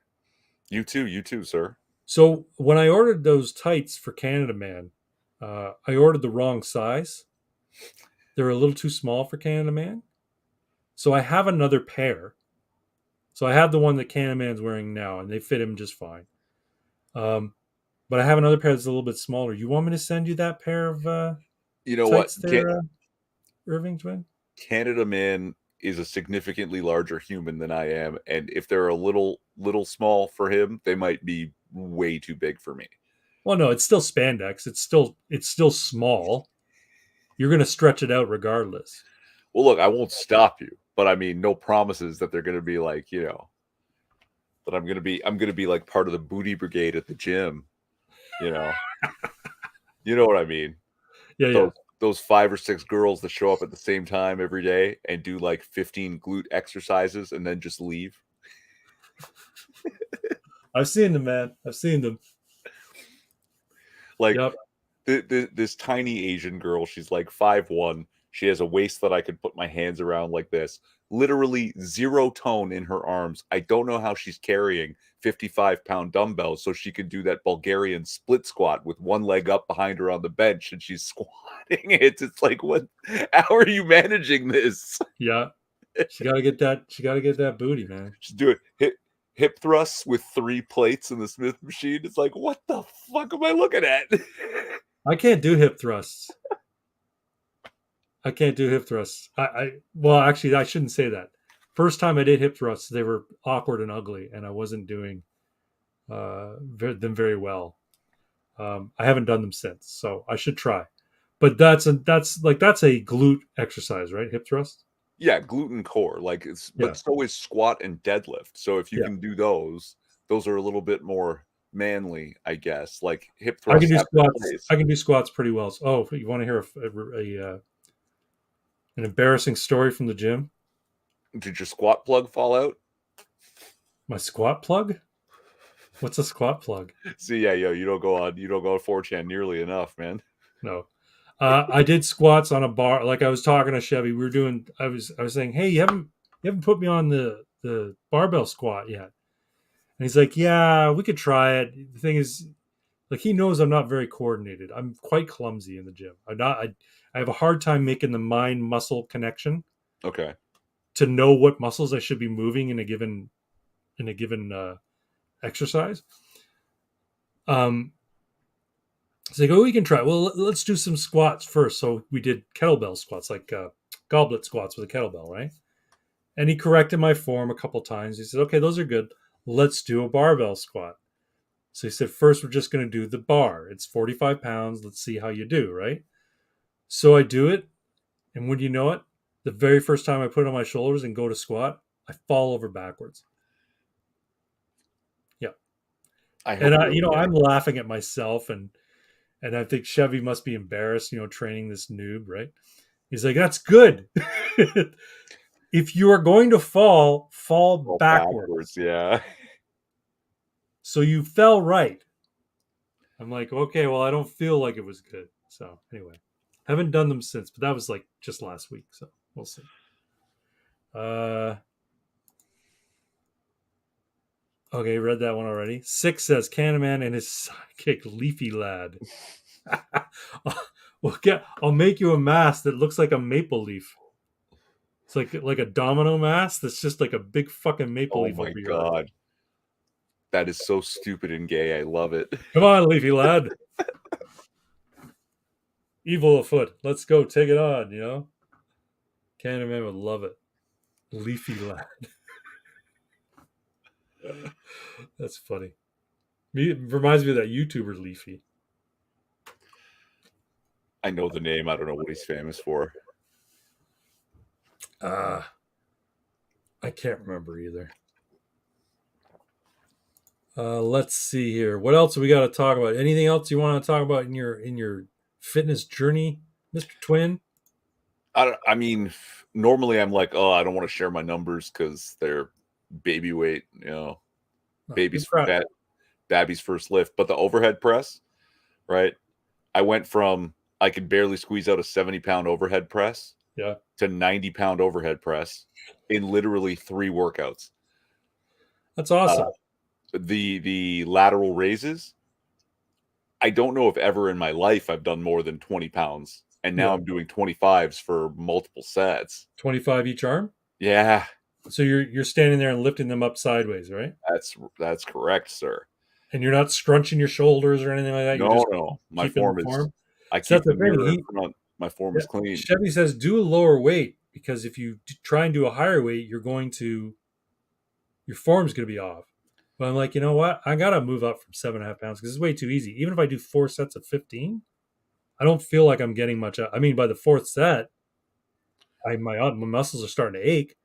You too, sir. So when I ordered those tights for Canada Man, I ordered the wrong size. They're a little too small for Canada Man. So I have another pair. So I have the one that Canada Man's wearing now, and they fit him just fine. Um, but I have another pair that's a little bit smaller. You want me to send you that pair of You know what? tights there, Irving twin? Canada Man is a significantly larger human than I am, and if they're a little small for him, they might be way too big for me. Well, no, it's still spandex. It's still small. You're gonna stretch it out regardless. Well, look, I won't stop you, but I mean, no promises that they're going to be like, that I'm going to be like part of the booty brigade at the gym, you know. You know what I mean? Yeah, yeah. Those 5 or 6 girls that show up at the same time every day and do like 15 glute exercises and then just leave. I've seen them, man. I've seen them. Like Yep. this tiny Asian girl, she's like 5'1". She has a waist that I could put my hands around like this. Literally zero tone in her arms. I don't know how she's carrying 55-pound dumbbells so she can do that Bulgarian split squat with one leg up behind her on the bench and she's squatting it. It's like, what? How are you managing this? Yeah. She got to get that. She got to get that booty, man. She's doing hip thrusts with 3 plates in the Smith machine. It's like, what the fuck am I looking at? I can't do hip thrusts. I can't do hip thrusts. Well, actually, I shouldn't say that. First time I did hip thrusts, they were awkward and ugly, and I wasn't doing them very well. I haven't done them since, so I should try. But that's a glute exercise, right? Hip thrust. Yeah, gluten core, like it's, Yeah, but so is squat and deadlift. So if you yeah. can do those are a little bit more manly, I guess. Like hip I can thrusts do have their squats. place. I can do squats pretty well. Oh, you want to hear an embarrassing story from the gym? Did your squat plug fall out? My squat plug? What's a squat plug? See, yeah, yo, you don't go on 4chan nearly enough, man. No. I did squats on a bar. Like I was talking to Chevy, we were doing. I was saying, hey, you haven't put me on the barbell squat yet. And he's like, yeah, we could try it. The thing is, like, he knows I'm not very coordinated. I'm quite clumsy in the gym. I have a hard time making the mind muscle connection Okay. to know what muscles I should be moving in a given exercise. So they go, we can try. Well, let's do some squats first. So we did kettlebell squats, like goblet squats with a kettlebell, right? And he corrected my form a couple times. He said, okay, those are good. Let's do a barbell squat. So he said, first, we're just going to do the bar. It's 45 pounds. Let's see how you do, right? So I do it. And when you know it, the very first time I put it on my shoulders and go to squat, I fall over backwards. Yeah. I And hope you're okay. I'm laughing at myself, and I think Chevy must be embarrassed, training this noob, right? He's like, that's good. If you are going to fall Well, backwards, backwards. yeah. So you fell right. I'm like, okay, well, I don't feel like it was good. So anyway, haven't done them since, but that was like just last week. So we'll see. Uh, okay, read that one already. Six says Candyman and his sidekick Leafy Lad. I'll make you a mask that looks like a maple leaf. It's like a domino mask that's just like a big fucking maple Oh leaf my over your eyes. god. That is so stupid and gay. I love it. Come on, Leafy Lad. Evil afoot. Let's go take it on, Candyman would love it. Leafy Lad. That's funny. It reminds me of that YouTuber Leafy. I know the name. I don't know what he's famous for. I can't remember either. Let's see here. What else we got to talk about? Anything else you want to talk about in your fitness journey, Mr. Twin? I mean, normally I'm like, oh, I don't want to share my numbers because they're baby weight, baby's fat, Babby's first lift. But the overhead press, right? I went from I could barely squeeze out a 70-pound overhead press Yeah. to 90-pound overhead press in literally 3 workouts. That's awesome. The lateral raises, I don't know if ever in my life I've done more than 20 pounds. And now I'm doing 25s for multiple sets. 25 each arm? Yeah. So you're standing there and lifting them up sideways, right? That's correct, sir. And you're not scrunching your shoulders or anything like that. You're just No. My keeping form the is form. I So keep that's the the mirror in thing. front. My form is clean. Chevy says do a lower weight because if you try and do a higher weight, your form's going to be off. But I'm like, you know what? I got to move up from 7.5 pounds because it's way too easy. Even if I do 4 sets of 15, I don't feel like I'm getting much out. I mean, by the 4th set, my muscles are starting to ache,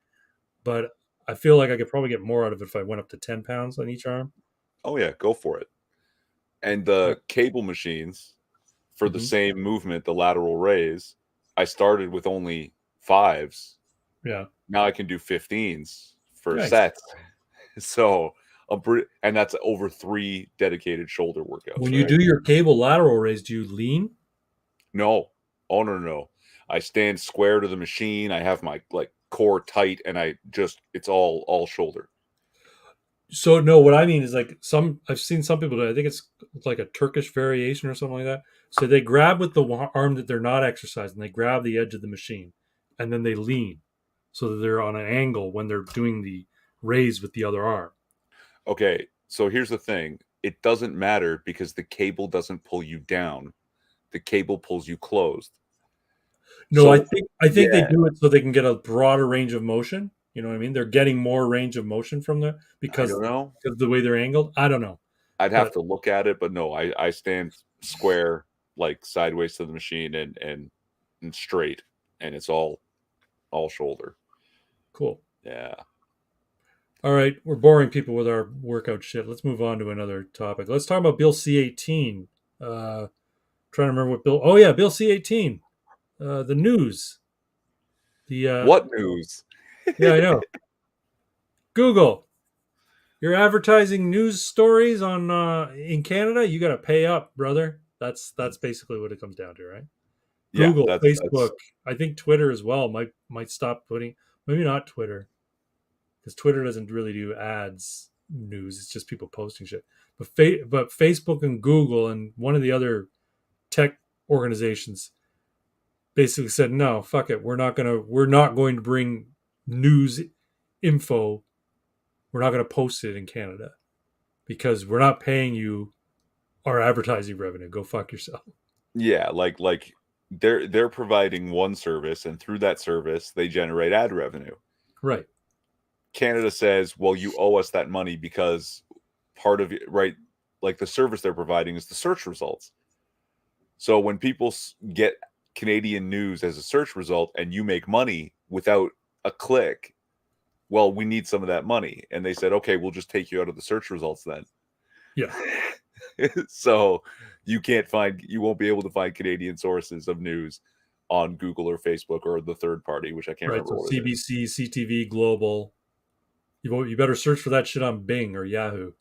but I feel like I could probably get more out of it if I went up to 10 pounds on each arm. Oh yeah, go for it. And the cable machines for the same movement, the lateral raise, I started with only 5s. Yeah. Now I can do 15s for sets. So And that's over 3 dedicated shoulder workouts, When you right? do your cable lateral raise, do you lean? No. Oh no. I stand square to the machine. I have my like core tight and it's all shoulder. So no, what I mean is like I've seen some people do. I think it's like a Turkish variation or something like that. So they grab with the arm that they're not exercising. They grab the edge of the machine, and then they lean, so that they're on an angle when they're doing the raise with the other arm. Okay, so here's the thing. It doesn't matter because the cable doesn't pull you down. The cable pulls you closed. No, So I think they yeah, do it so they can get a broader range of motion. You know what I mean? They're getting more range of motion from the I don't know. because of the way they're angled. I don't know, I'd have but to look at it, but no, I stand square, like sideways to the machine and straight, and it's all shoulder. cool. Yeah. All right, we're boring people with our workout shit. Let's move on to another topic. Let's talk about Bill C-18. Trying to remember what Bill. Oh yeah, Bill C-18. The news. The What news? Yeah, I know. Google. You're advertising news stories on in Canada. You got to pay up, brother. That's basically what it comes down to, right? Yeah, Google, that's Facebook. I think Twitter as well might stop putting. Maybe not Twitter, because Twitter doesn't really do ads news. It's just people posting shit. But Facebook and Google and one of the other tech organizations basically said, no, fuck it. We're not going to bring news info. We're not going to post it in Canada because we're not paying you our advertising revenue. Go fuck yourself. yeah, like they're providing one service, and through that service they generate ad revenue. Right. Canada says, well, you owe us that money because part of it, right? Like the service they're providing is the search results. So when people get Canadian news as a search result and you make money without a click, well, we need some of that money. And they said, okay, we'll just take you out of the search results then. Yeah. So you won't be able to find Canadian sources of news on Google or Facebook or the third party, which I can't Right. remember So what it is. CBC, CTV, Global. You better search for that shit on Bing or Yahoo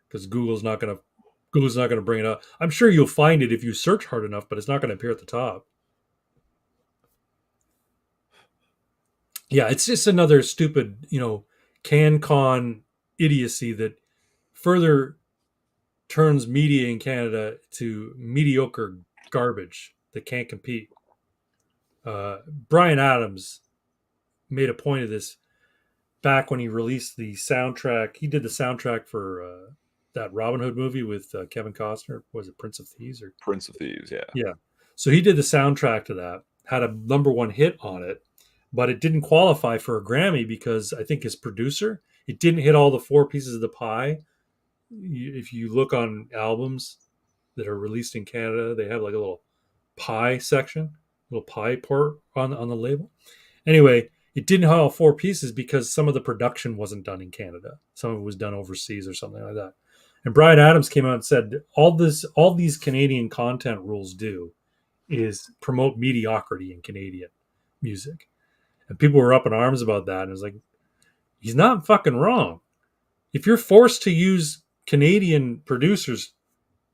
because Google's not gonna bring it up. I'm sure you'll find it if you search hard enough, but it's not gonna appear at the top. Yeah, it's just another stupid, CanCon idiocy that further turns media in Canada to mediocre garbage that can't compete. Brian Adams made a point of this back when he released the soundtrack. He did the soundtrack for that Robin Hood movie with Kevin Costner. Was it Prince of Thieves or Prince of Thieves, yeah. yeah? So he did the soundtrack to that. Had a number one hit on it, but it didn't qualify for a Grammy because I think his producer it didn't hit all the four pieces of the pie. If you look on albums that are released in Canada, they have like a little pie section, little pie part on the label. Anyway, it didn't have all four pieces because some of the production wasn't done in Canada. Some of it was done overseas or something like that. And Brian Adams came out and said all these Canadian content rules do is promote mediocrity in Canadian music. And people were up in arms about that. And it was like, he's not fucking wrong. If you're forced to use Canadian producers,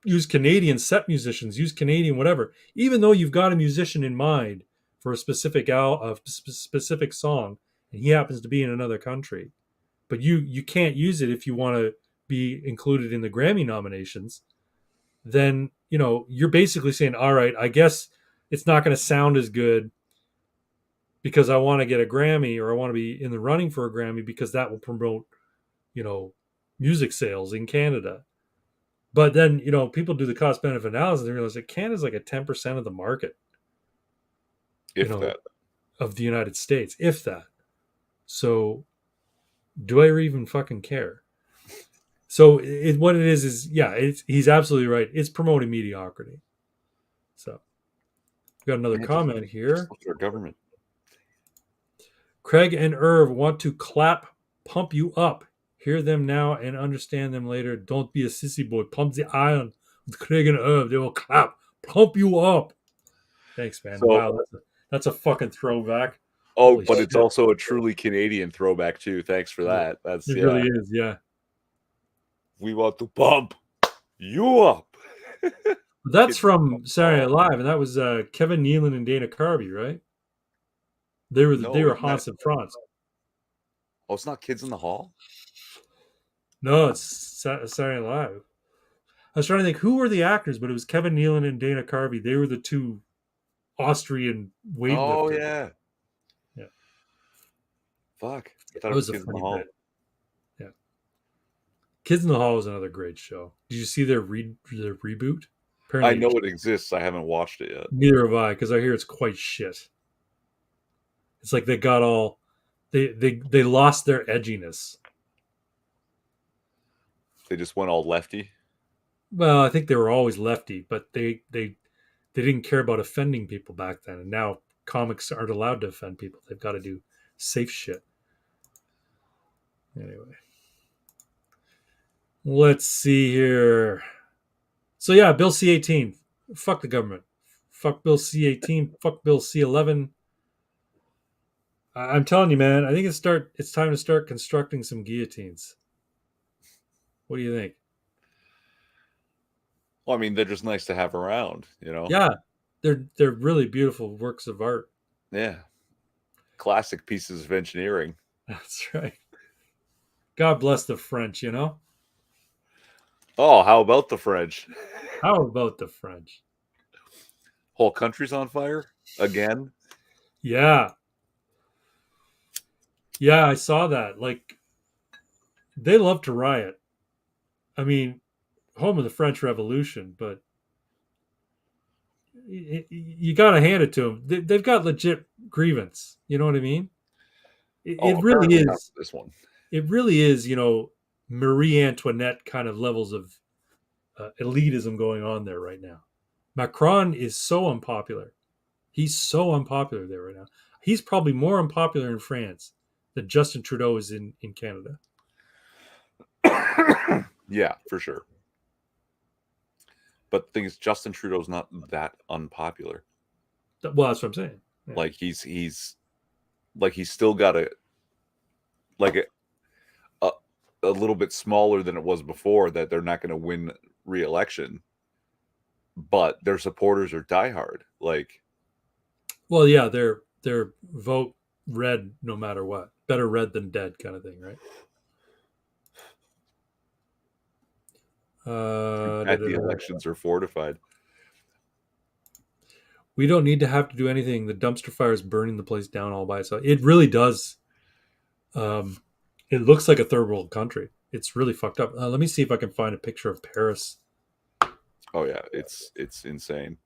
use Canadian set musicians, use Canadian whatever, even though you've got a musician in mind for a specific song, and he happens to be in another country, but you can't use it if you want to be included in the Grammy nominations, then you're basically saying, all right, I guess it's not going to sound as good because I want to get a Grammy or I want to be in the running for a Grammy because that will promote you know music sales in Canada. But then, people do the cost benefit analysis and they realize that Canada's like a 10% of the market, you If know, that. of the United States, if that. So do I even fucking care? So what it is yeah, he's absolutely right. It's promoting mediocrity. So we've got another Man, just comment just here. look at our government. Craig and Irv want to pump you up. Hear them now and understand them later. Don't be a sissy boy. Pump the iron with Craig and Irv. They will pump you up. Thanks, man. So Wow, that's a fucking throwback. oh, Holy but it's shit. also a truly Canadian throwback too. Thanks for Yeah, that. That's it yeah. really is. Yeah. We want to pump you up. That's Kids in the from Saturday Night Hall. Live, and that was Kevin Nealon and Dana Carvey, right? They No, were isn't that? Hans and Franz. Oh, it's not Kids in the Hall. No, it's Saturday Night Live. I was trying to think who were the actors, but it was Kevin Nealon and Dana Carvey. They were the two Austrian Oh weightlifters. yeah. Yeah, Fuck. I thought that it was was a Kids in the funny Hall. bit. Yeah, Kids in the Hall was another great show. Did you see their reboot? I Apparently, know it exists. I haven't watched it yet. neither have I, because I hear it's quite shit. It's like they got all they lost their edginess. They just went all lefty. Well, I think they were always lefty, but they didn't care about offending people back then, and now comics aren't allowed to offend people. They've got to do safe shit. Anyway, let's see here. So yeah, Bill C-18. Fuck the government. Fuck Bill C-18. Fuck Bill C-11. I'm telling you, man. I think it's time to start constructing some guillotines. What do you think? Well, I mean, they're just nice to have around, Yeah, they're really beautiful works of art. Yeah. Classic pieces of engineering. That's right. God bless the French. You know. Oh, how about the French? How about the French? Whole country's on fire again. Yeah, yeah, I saw that. Like they love to riot. I mean, home of the French Revolution, but you got to hand it to them. They've got legit grievance. You know what I mean? Oh, It really apparently not is. for this one. It really is. Marie Antoinette kind of levels of elitism going on there right now. Macron is so unpopular. He's so unpopular there right now. He's probably more unpopular in France than Justin Trudeau is in Canada. Yeah, for sure. But the thing is, Justin Trudeau's not that unpopular. Well, that's what I'm saying. Yeah. Like he's still got like a, a little bit smaller than it was before. That they're not going to win re-election, but their supporters are diehard. Like, well, yeah, their vote red no matter what. Better red than dead kind of thing, right? at the elections are fortified. We don't need to have to do anything. The dumpster fire is burning the place down all by itself. It really does. It looks like a third world country. It's really fucked up. Let me see if I can find a picture of Paris. Oh yeah, it's insane.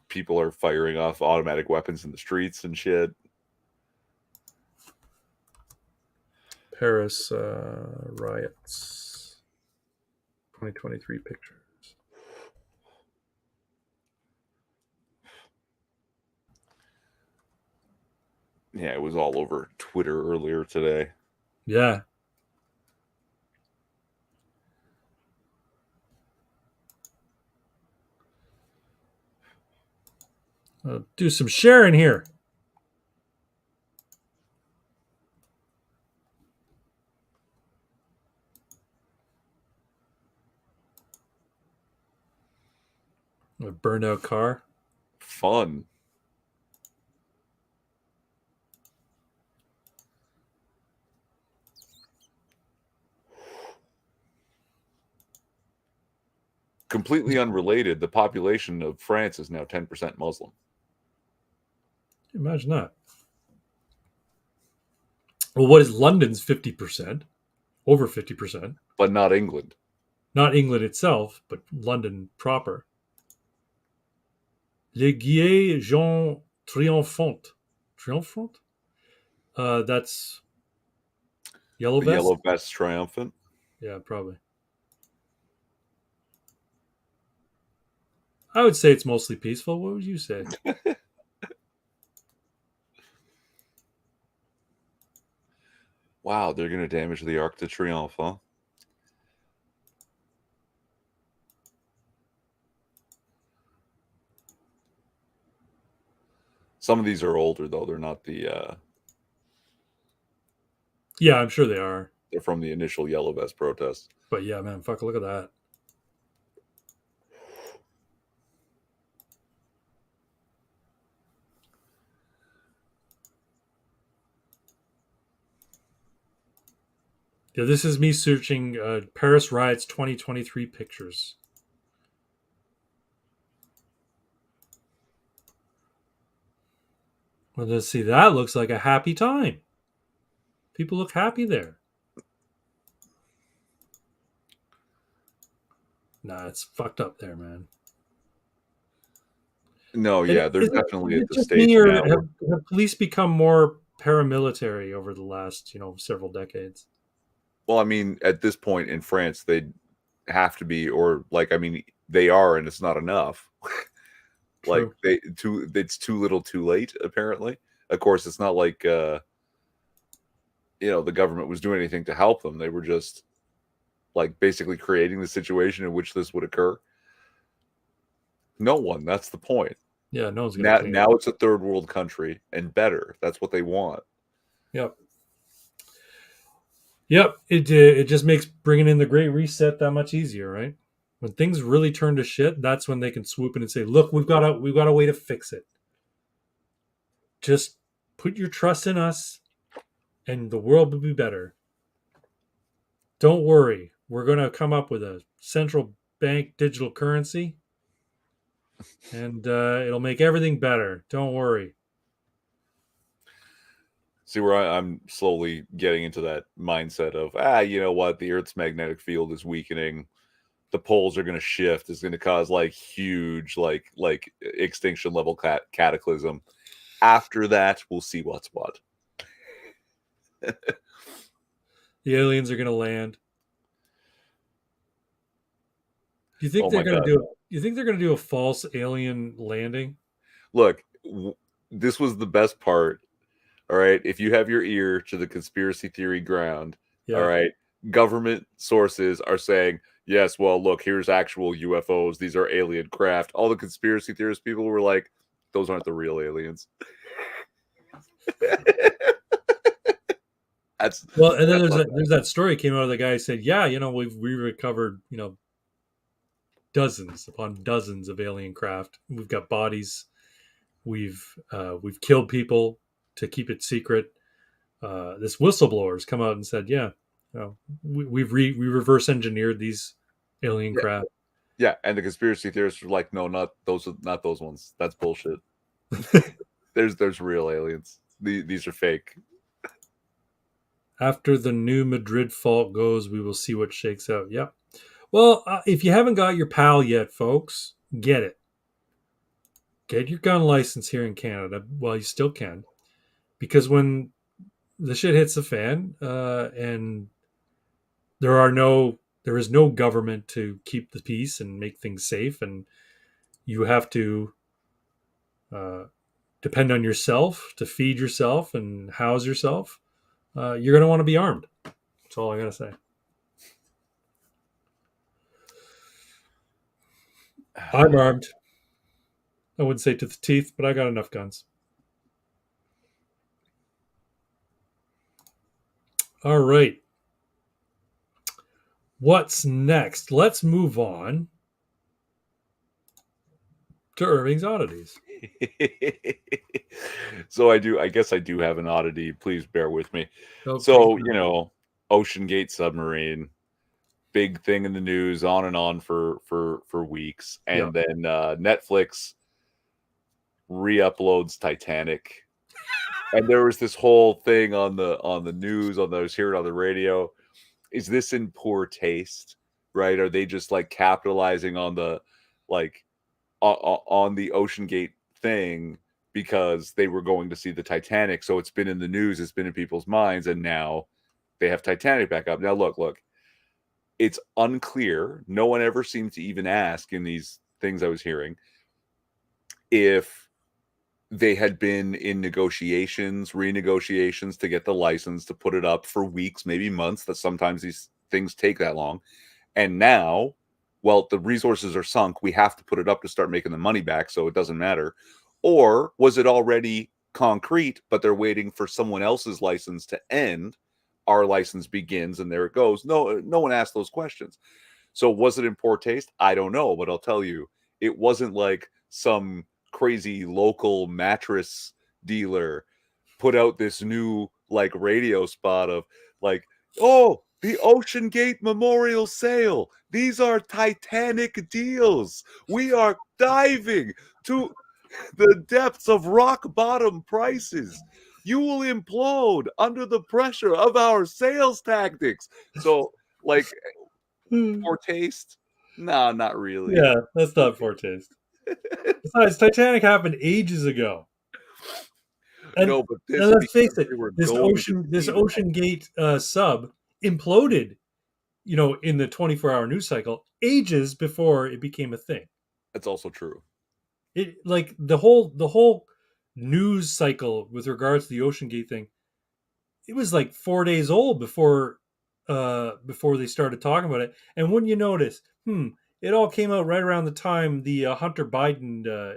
People are firing off automatic weapons in the streets and shit. Paris riots 2023 pictures. Yeah, it was all over Twitter earlier today. Yeah. Do some sharing here. A burned out car. Fun. Completely unrelated, the population of France is now 10% Muslim. Imagine that. Well, what is London's 50%? Over 50%. But not England. Not England itself, but London proper. Les Guillet Jean Triomphant. Triomphant? That's Yellow The Vest? Yellow Vest Triumphant. Yeah, probably. I would say it's mostly peaceful. What would you say? Wow, they're going to damage the Arc de Triomphe, huh? Some of these are older, though. They're not the... Yeah, I'm sure they are. They're from the initial Yellow Vest protests. But yeah, man, fuck, look at that. Yeah, this is me searching Paris riots 2023 pictures. Well, let's see. That looks like a happy time. People look happy there. Nah, it's fucked up there, man. No, yeah, they're definitely Is at it the just stage me, or now. have police become more paramilitary over the last, several decades? Well, I mean, at this point in France, they have to be, or like, I mean, they are, and it's not enough. Like True. it's too little, too late. Apparently, of course, it's not like the government was doing anything to help them. They were just like basically creating the situation in which this would occur. No one. That's the point. Yeah, no one's gonna Now, clean it now up. it's a third world country and better. That's what they want. Yep. Yep. It just makes bringing in the Great Reset that much easier, right? When things really turn to shit, that's when they can swoop in and say, "Look, we've got a way to fix it. Just put your trust in us, and the world will be better. Don't worry, we're going to come up with a central bank digital currency, and it'll make everything better. Don't worry." See where I'm slowly getting into that mindset of you know what, the Earth's magnetic field is weakening. The poles are going to shift. Is going to cause like huge like extinction level cataclysm. After that, we'll see what's what. The aliens are going to land. Do you think Oh they're my going to god! do? You think they're going to do a false alien landing? Look, this was the best part. All right, if you have your ear to the conspiracy theory ground, all Yeah. right, government sources are saying, yes, well, look, here's actual UFOs. These are alien craft. All the conspiracy theorist people were like, those aren't the real aliens. that's Well, and then that's there's that story came out of the guy who said, "Yeah, we recovered dozens upon dozens of alien craft. We've got bodies. We've killed people to keep it secret." This whistleblower's come out and said, "Yeah, we reverse engineered these alien yeah, craft." yeah. And the conspiracy theorists were like, no, not those ones. That's bullshit. There's real aliens. These are fake. After the new Madrid fault goes, we will see what shakes out. Yep. Well, if you haven't got your PAL yet, folks, get it. Get your gun license here in Canada while you still can, because when the shit hits the fan, and there is no government to keep the peace and make things safe, and you have to uh, depend on yourself to feed yourself and house yourself. You're going to want to be armed. That's all I got to say. I'm armed. I wouldn't say to the teeth, but I got enough guns. All right. What's next? Let's move on to Irving's oddities. So I guess I do have an oddity. Please bear with me. Oh, take So, your time. Ocean Gate submarine, big thing in the news, on and on for weeks. Yeah. And then Netflix re-uploads Titanic. And there was this whole thing on the news, I was hearing on the radio. Is this in poor taste? Right? Are they just like capitalizing on the like on the Ocean Gate thing because they were going to see the Titanic? So it's been in the news, it's been in people's minds, and now they have Titanic back up. Now look, it's unclear. No one ever seemed to even ask in these things I was hearing if they had been in renegotiations to get the license to put it up for weeks, maybe months, that sometimes these things take that long. And now, well, the resources are sunk. We have to put it up to start making the money back, so it doesn't matter. Or was it already concrete, but they're waiting for someone else's license to end? our license begins and there it goes. No one asked those questions. So was it in poor taste? I don't know, but I'll tell you, it wasn't like some crazy local mattress dealer put out this new like radio spot of like, oh, the Ocean Gate Memorial Sale. These are Titanic deals. We are diving to the depths of rock bottom prices. You will implode under the pressure of our sales tactics. So, like, Hmm. poor taste? No, not really. Yeah, that's not poor taste. Besides, Titanic happened ages ago. And, No, but and this let's face because it, they were going to This see that. Ocean Gate sub imploded, in the 24-hour news cycle ages before it became a thing. That's also true. It like the whole news cycle with regards to the Ocean Gate thing. It was like 4 days old before they started talking about it. And wouldn't you notice? It all came out right around the time the Hunter Biden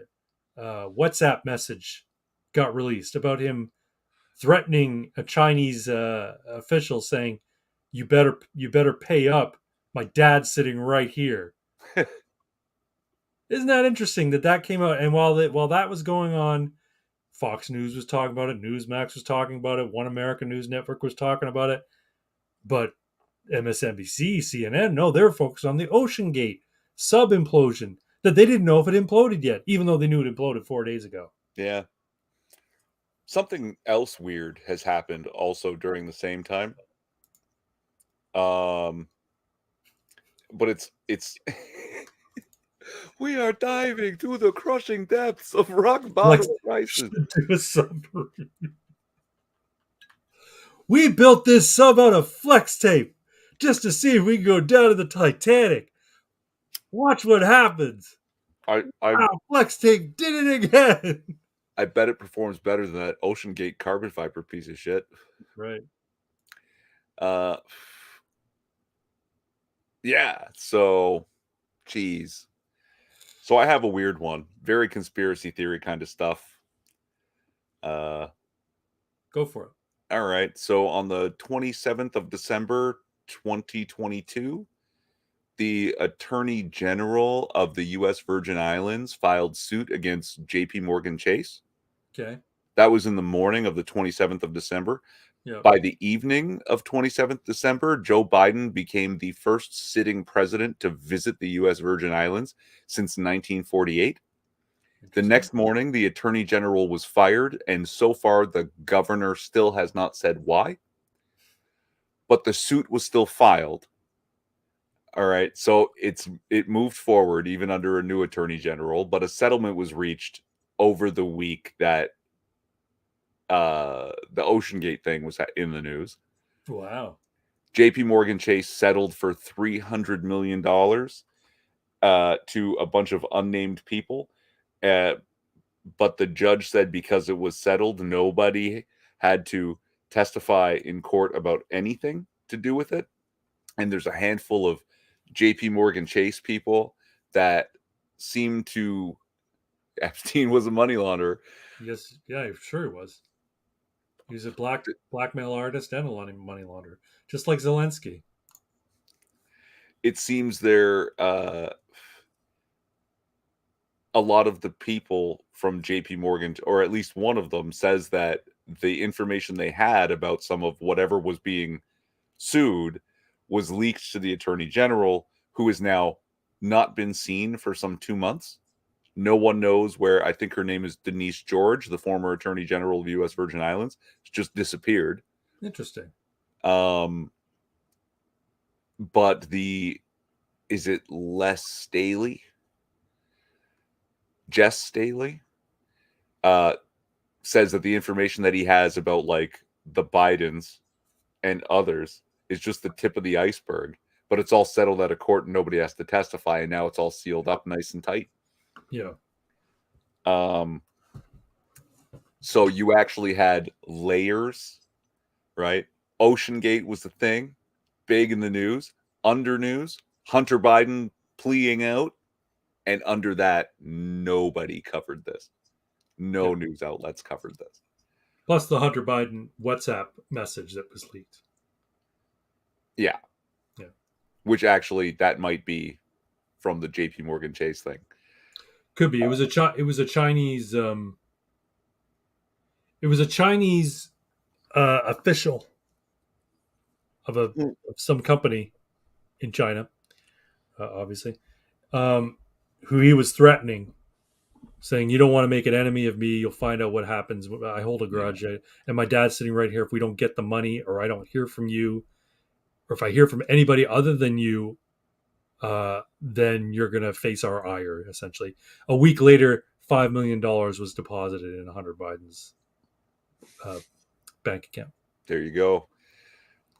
WhatsApp message got released about him threatening a Chinese official, saying, "You better pay up. My dad's sitting right here." Isn't that interesting that came out? And while that was going on, Fox News was talking about it, Newsmax was talking about it, One American News Network was talking about it, but MSNBC, CNN, no, they're focused on the Ocean Gate sub implosion that they didn't know if it imploded yet, even though they knew it imploded 4 days ago. Yeah. Something else weird has happened also during the same time. But it's we are diving to the crushing depths of rock Like bottom prices. to a submarine. We built this sub out of flex tape just to see if we can go down to the Titanic. Watch what happens. I Wow, flex tape did it again. I bet it performs better than that Ocean Gate carbon fiber piece of shit. Right. Uh, yeah. So, geez. So I have a weird one, very conspiracy theory kind of stuff. Uh, Go for it. all right. So on the 27th of December, 2022, the Attorney General of the U.S. Virgin Islands filed suit against J.P. Morgan Chase. Okay. That was in the morning of the 27th of December. Yeah. By the evening of 27th December, Joe Biden became the first sitting president to visit the U.S. Virgin Islands since 1948. The next morning, the attorney general was fired, and so far, the governor still has not said why. But the suit was still filed. All right, so it moved forward even under a new attorney general, but a settlement was reached over the week that the Ocean Gate thing was in the news. Wow. JP Morgan Chase settled for $300 million to a bunch of unnamed people. But the judge said because it was settled, nobody had to testify in court about anything to do with it. And there's a handful of JP Morgan Chase people that seem to Epstein was a money launderer. Yes. Yeah. Sure, it was. He was a blackmail artist and a money launderer, just like Zelensky. It seems there a lot of the people from JP Morgan, or at least one of them, says that the information they had about some of whatever was being sued was leaked to the attorney general, who has now not been seen for some 2 months. No one knows where. I think her name is Denise George, the former attorney general of U.S. Virgin Islands, just disappeared. Interesting. But is it Les Staley? Jess Staley says that the information that he has about like the Bidens and others is just the tip of the iceberg, but it's all settled at a court and nobody has to testify, and now it's all sealed up nice and tight. Yeah. So you actually had layers, right? Ocean Gate was the thing, big in the news. Under news, Hunter Biden pleading out, and under that, nobody covered this. No news outlets covered this. Plus the Hunter Biden WhatsApp message that was leaked. Yeah. Yeah. Which actually that might be from the JP Morgan Chase thing. Could be. It was a Chinese it was a Chinese official Mm. of some company in China, obviously, um, who he was threatening, saying, "You don't want to make an enemy of me. You'll find out what happens. I hold a Yeah. grudge, and my dad's sitting right here. If we don't get the money, or I don't hear from you, or if I hear from anybody other than you, then you're going to face our ire." Essentially, a week later, $5 million was deposited in Hunter Biden's uh, bank account. There you go.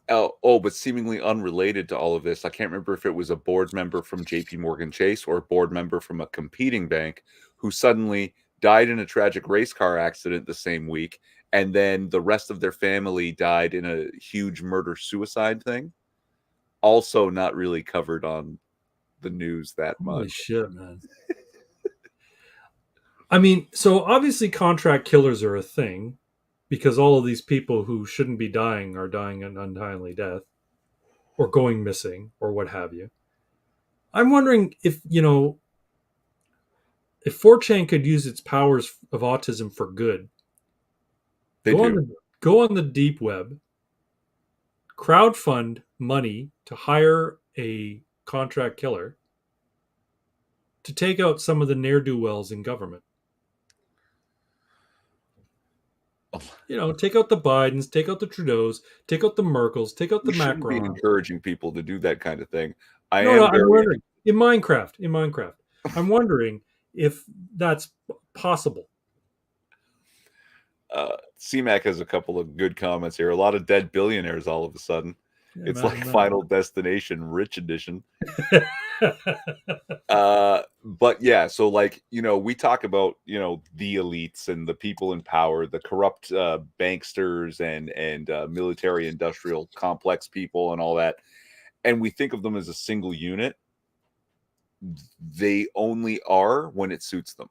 Oh, but seemingly unrelated to all of this, I can't remember if it was a board member from JP Morgan Chase or a board member from a competing bank who suddenly died in a tragic race car accident the same week. And then the rest of their family died in a huge murder suicide thing. Also, not really covered on the news that Holy much. shit, man. I mean, so obviously contract killers are a thing because all of these people who shouldn't be dying are dying an untimely death or going missing or what have you. I'm wondering if, if 4chan could use its powers of autism for good. They do. Go on the deep web, crowdfund money to hire a contract killer to take out some of the ne'er-do-wells in government. Take out the Bidens, take out the Trudeaus, take out the Merkels, take out the We shouldn't be Macron. encouraging people to do that kind of thing. I No, am I'm very wondering in Minecraft, I'm wondering if that's possible. CMAC has a couple of good comments here. A lot of dead billionaires all of a sudden. Yeah, It's like Final Destination Rich Edition. But yeah, so like, we talk about, the elites and the people in power, the corrupt banksters and military industrial complex people and all that. And we think of them as a single unit. They only are when it suits them.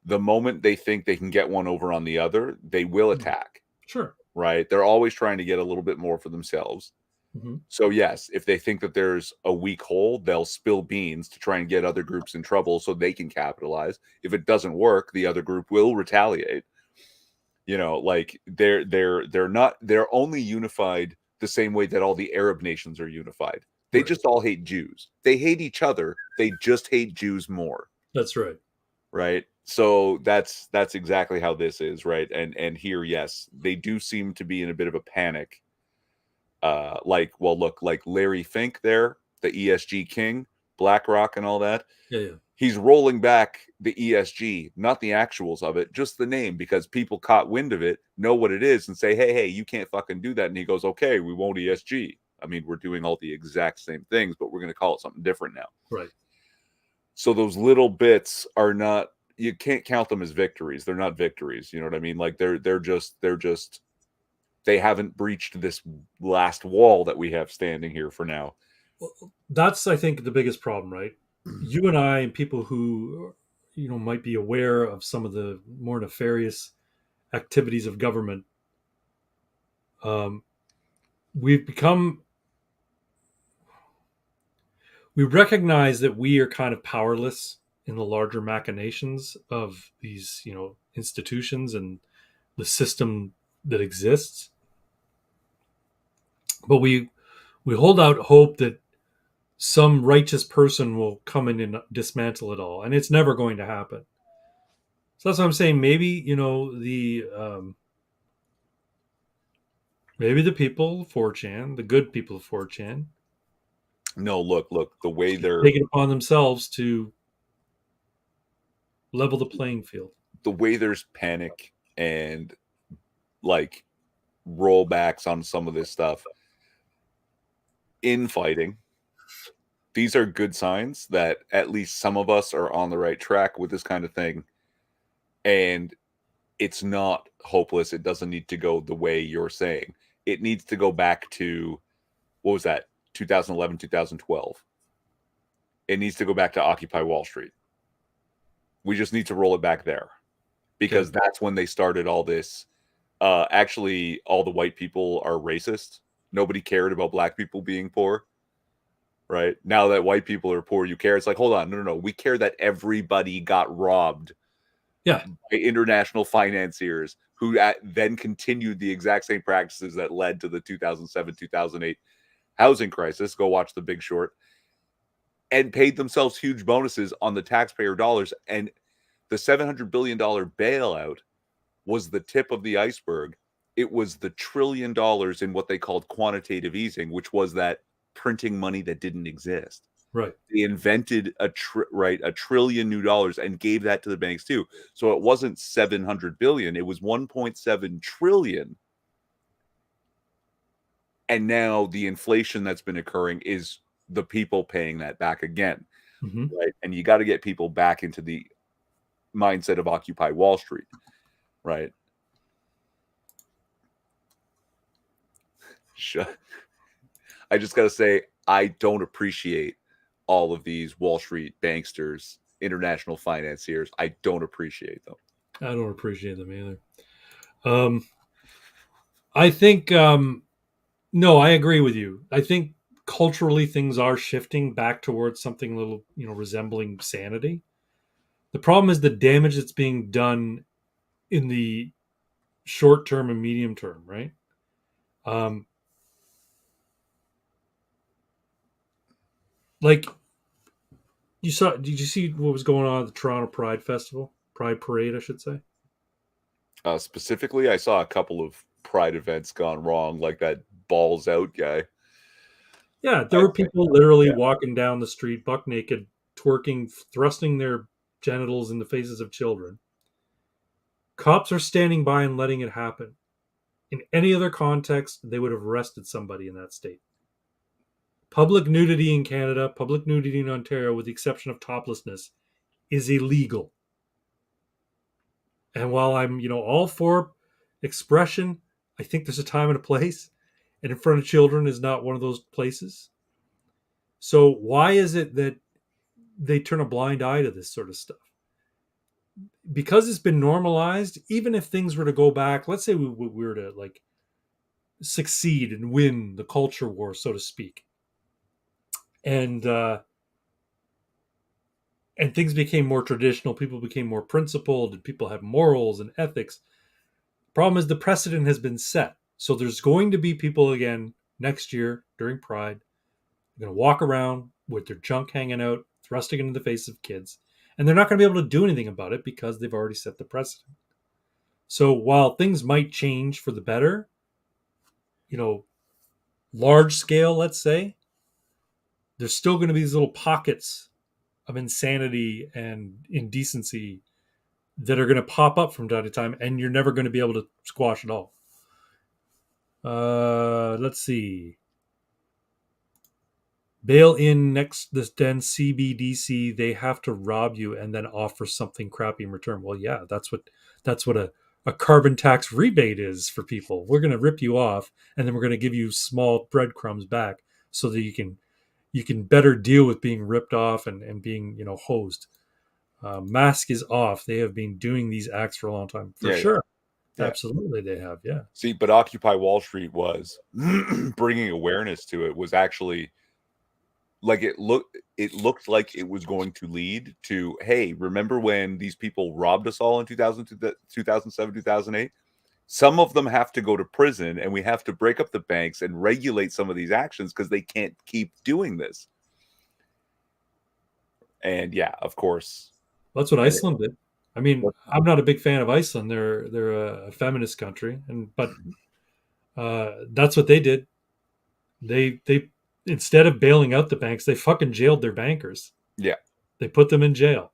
The moment they think they can get one over on the other, they will attack. Sure. Right? They're always trying to get a little bit more for themselves. Mm-hmm. So yes, if they think that there's a weak hole, they'll spill beans to try and get other groups in trouble so they can capitalize. If it doesn't work, the other group will retaliate. Like they're only unified the same way that all the Arab nations are unified. They Right. just all hate Jews. They hate each other. They just hate Jews more. That's right. Right? So that's exactly how this is, right? And here, yes, they do seem to be in a bit of a panic. Look, like Larry Fink there, the ESG king, BlackRock and all that. Yeah. He's rolling back the ESG, not the actuals of it, just the name, because people caught wind of it, know what it is, and say, hey, you can't fucking do that. And he goes, okay, we won't ESG. I mean, we're doing all the exact same things, but we're going to call it something different now. Right. So those little bits are not, you can't count them as victories. They're not victories. You know what I mean? Like they're just they haven't breached this last wall that we have standing here for now. Well, that's, I think, the biggest problem, right? You and I and people who might be aware of some of the more nefarious activities of government, we've become we recognize that we are kind of powerless in the larger machinations of these institutions and the system that exists, but we hold out hope that some righteous person will come in and dismantle it all, and it's never going to happen. So that's what I'm saying. Maybe maybe the people of 4chan, the good people of 4chan, No, look, the way they're take it upon themselves to level the playing field. the way there's panic and like rollbacks on some of this stuff, infighting, these are good signs that at least some of us are on the right track with this kind of thing. And it's not hopeless. It doesn't need to go the way you're saying. It needs to go back to, what was that, 2011, 2012. It needs to go back to Occupy Wall Street. We just need to roll it back there, because that's when they started all this. Actually, all the white people are racist. Nobody cared about black people being poor. Right now that white people are poor, you care. It's like, hold on, no, we care that everybody got robbed Yeah. by international financiers who then continued the exact same practices that led to the 2007 2008 housing crisis. Go watch The Big Short. And paid themselves huge bonuses on the taxpayer dollars. And the $700 billion bailout was the tip of the iceberg. It was the $1 trillion in what they called quantitative easing, which was that printing money that didn't exist. Right. They invented a $1 trillion new dollars and gave that to the banks too. So it wasn't 700 billion, it was 1.7 trillion. And now the inflation that's been occurring is the people paying that back again. Mm-hmm. Right. And you got to get people back into the mindset of Occupy Wall Street. Right. I just got to say, I don't appreciate all of these Wall Street banksters, international financiers. I don't appreciate them. I don't appreciate them either. I think no, I agree with you. I think culturally things are shifting back towards something a little, resembling sanity. The problem is the damage that's being done in the short term and medium term, right? Um, like did you see what was going on at the Toronto Pride Festival? Pride Parade, I should say. Specifically, I saw a couple of Pride events gone wrong, like that balls out guy. Yeah, there were people literally walking down the street buck naked, twerking, thrusting their genitals in the faces of children. Cops are standing by and letting it happen. In any other context, they would have arrested somebody in that state. Public nudity in Canada, public nudity in Ontario, with the exception of toplessness, is illegal. And while I'm, all for expression, I think there's a time and a place, and in front of children is not one of those places. So why is it that they turn a blind eye to this sort of stuff? Because it's been normalized, even if things were to go back, let's say we were to like succeed and win the culture war, so to speak, and things became more traditional, people became more principled, and people have morals and ethics. Problem is the precedent has been set. So there's going to be people again next year during Pride. They're going to walk around with their junk hanging out, thrusting into the face of kids. And they're not going to be able to do anything about it because they've already set the precedent. So while things might change for the better, large scale, let's say, there's still going to be these little pockets of insanity and indecency that are going to pop up from time to time, and you're never going to be able to squash it all. Let's see. Bail in next this then CBDC, they have to rob you and then offer something crappy in return. Well, yeah, that's what a carbon tax rebate is for people. We're going to rip you off, and then we're going to give you small breadcrumbs back so that you can better deal with being ripped off and being hosed. Mask is off. They have been doing these acts for a long time, for sure. Yeah. Absolutely, they have. Yeah. See, but Occupy Wall Street was bringing awareness to it. Was actually like it looked like it was going to lead to, hey, remember when these people robbed us all in 2007, 2008? Some of them have to go to prison, and we have to break up the banks and regulate some of these actions because they can't keep doing this. And yeah, of course. That's what Iceland did. I mean, I'm not a big fan of Iceland. They're a feminist country, but that's what they did. They instead of bailing out the banks, they fucking jailed their bankers. Yeah, they put them in jail,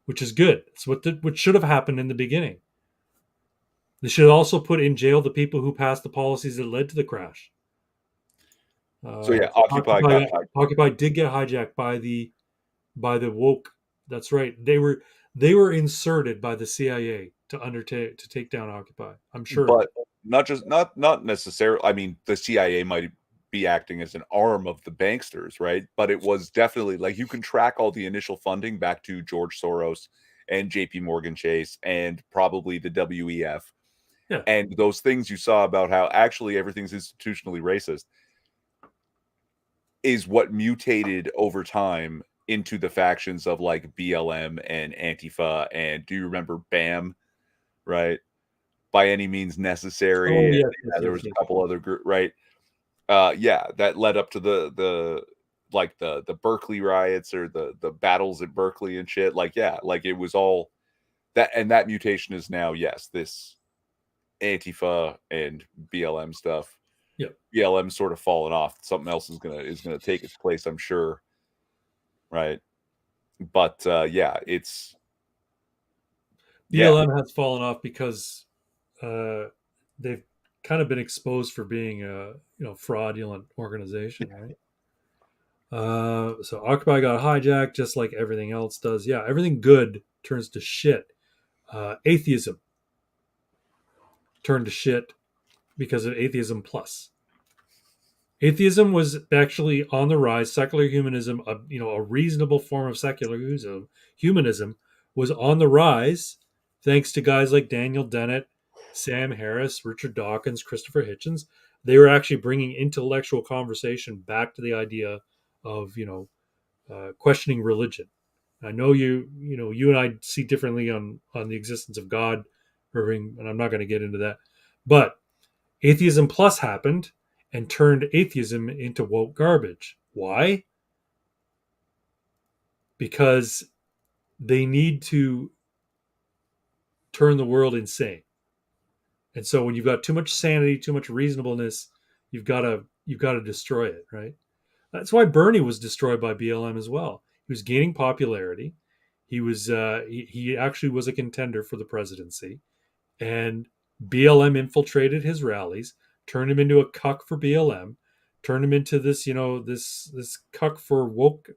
which is good. It's what should have happened in the beginning. They should also put in jail the people who passed the policies that led to the crash. So yeah, Occupy did get hijacked by the woke. That's right. They were inserted by the CIA to take down Occupy. I'm sure, but not necessarily. I mean, the CIA might be acting as an arm of the banksters, right? But it was definitely like you can track all the initial funding back to George Soros and JP Morgan Chase and probably the WEF. Yeah. And those things you saw about how actually everything's institutionally racist is what mutated over time into the factions of like BLM and Antifa. And do you remember BAM, right? By any means necessary. Oh And yes, yes, yeah, there yes, was a yes. couple other group, right? Yeah, that led up to the like the Berkeley riots or the battles at Berkeley and shit. Like, yeah, like it was all that, and that mutation is now, yes, this Antifa and BLM stuff. Yeah. BLM sort of fallen off. Something else is gonna take its place, I'm sure. Right. But yeah, it's yeah, BLM has fallen off because uh, they've kind of been exposed for being a fraudulent organization, right? So Occupy got hijacked just like everything else does. Yeah, everything good turns to shit. Atheism turned to shit because of atheism plus. Atheism was actually on the rise. Secular humanism, a reasonable form of secular humanism, was on the rise thanks to guys like Daniel Dennett, Sam Harris, Richard Dawkins, Christopher Hitchens. They were actually bringing intellectual conversation back to the idea of questioning religion. I know you and I see differently on the existence of God, Irving, and I'm not going to get into that, but Atheism Plus happened and turned atheism into woke garbage. Why? Because they need to turn the world insane. And so when you've got too much sanity, too much reasonableness, you've got to destroy it, right? That's why Bernie was destroyed by BLM as well. He was gaining popularity. He actually was a contender for the presidency, and BLM infiltrated his rallies, turned him into a cuck for BLM, turned him into this cuck for woke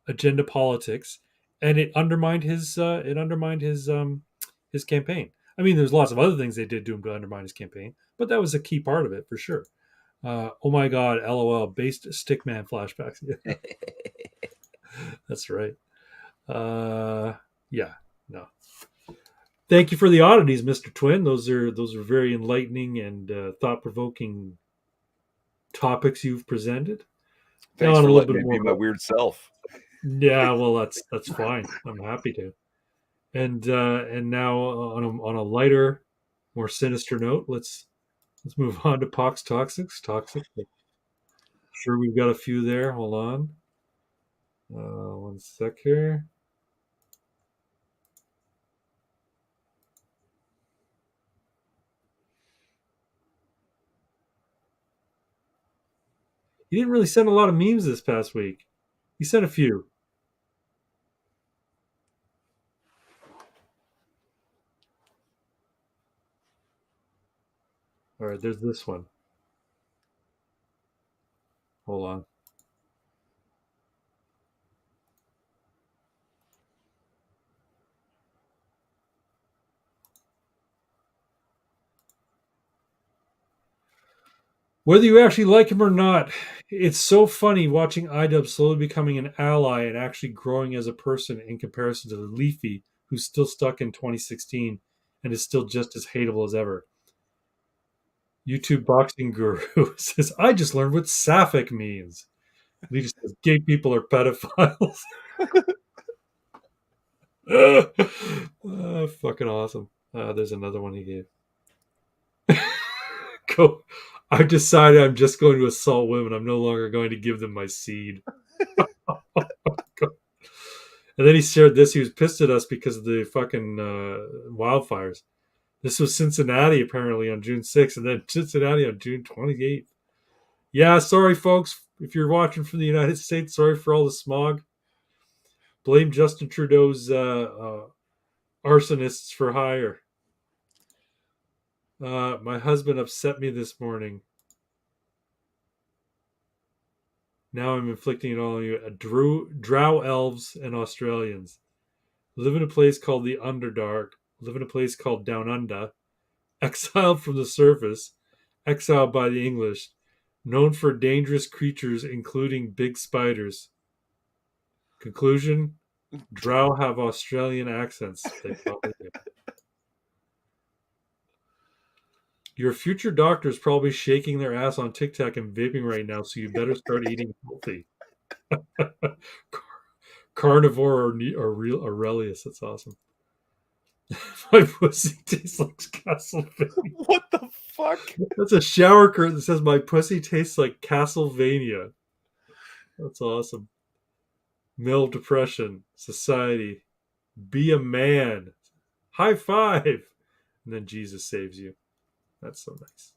agenda politics, and it undermined his campaign. I mean, there's lots of other things they did to him to undermine his campaign, but that was a key part of it for sure. Oh my God, LOL, based stickman flashbacks. Yeah, that's right. Uh, yeah, no. Thank you for the oddities, Mr. Twin. Those are very enlightening and thought provoking topics you've presented. Now thanks on a for little letting bit me more be my about. weird self. Yeah, well, that's fine. I'm happy to. And now on a lighter, more sinister note, let's move on to Pox Toxics. Toxic. Sure, we've got a few there. Hold on. One sec here. He didn't really send a lot of memes this past week. He sent a few. All right, there's this one. Hold on. Whether you actually like him or not, it's so funny watching IDub slowly becoming an ally and actually growing as a person in comparison to the Leafy, who's still stuck in 2016 and is still just as hateable as ever. YouTube boxing guru says, I just learned what sapphic means. Leafy says, gay people are pedophiles. Fucking awesome. There's another one he gave. Go. I've decided I'm just going to assault women. I'm no longer going to give them my seed. And then he shared this. He was pissed at us because of the fucking wildfires. This was Cincinnati apparently on June 6th, and then Cincinnati on June 28th. Yeah, sorry, folks. If you're watching from the United States, sorry for all the smog. Blame Justin Trudeau's arsonists for hire. My husband upset me this morning. Now I'm inflicting it all on you. Drow elves and Australians live in a place called the Underdark. Live in a place called Down Under. Exiled from the surface. Exiled by the English. Known for dangerous creatures, including big spiders. Conclusion: Drow have Australian accents. They probably do. Your future doctor is probably shaking their ass on TikTok and vaping right now, so you better start eating healthy. Carnivore or real Aurelius. That's awesome. My pussy tastes like Castlevania. What the fuck? That's a shower curtain that says my pussy tastes like Castlevania. That's awesome. Male depression, society, be a man, high five, and then Jesus saves you. That's so nice.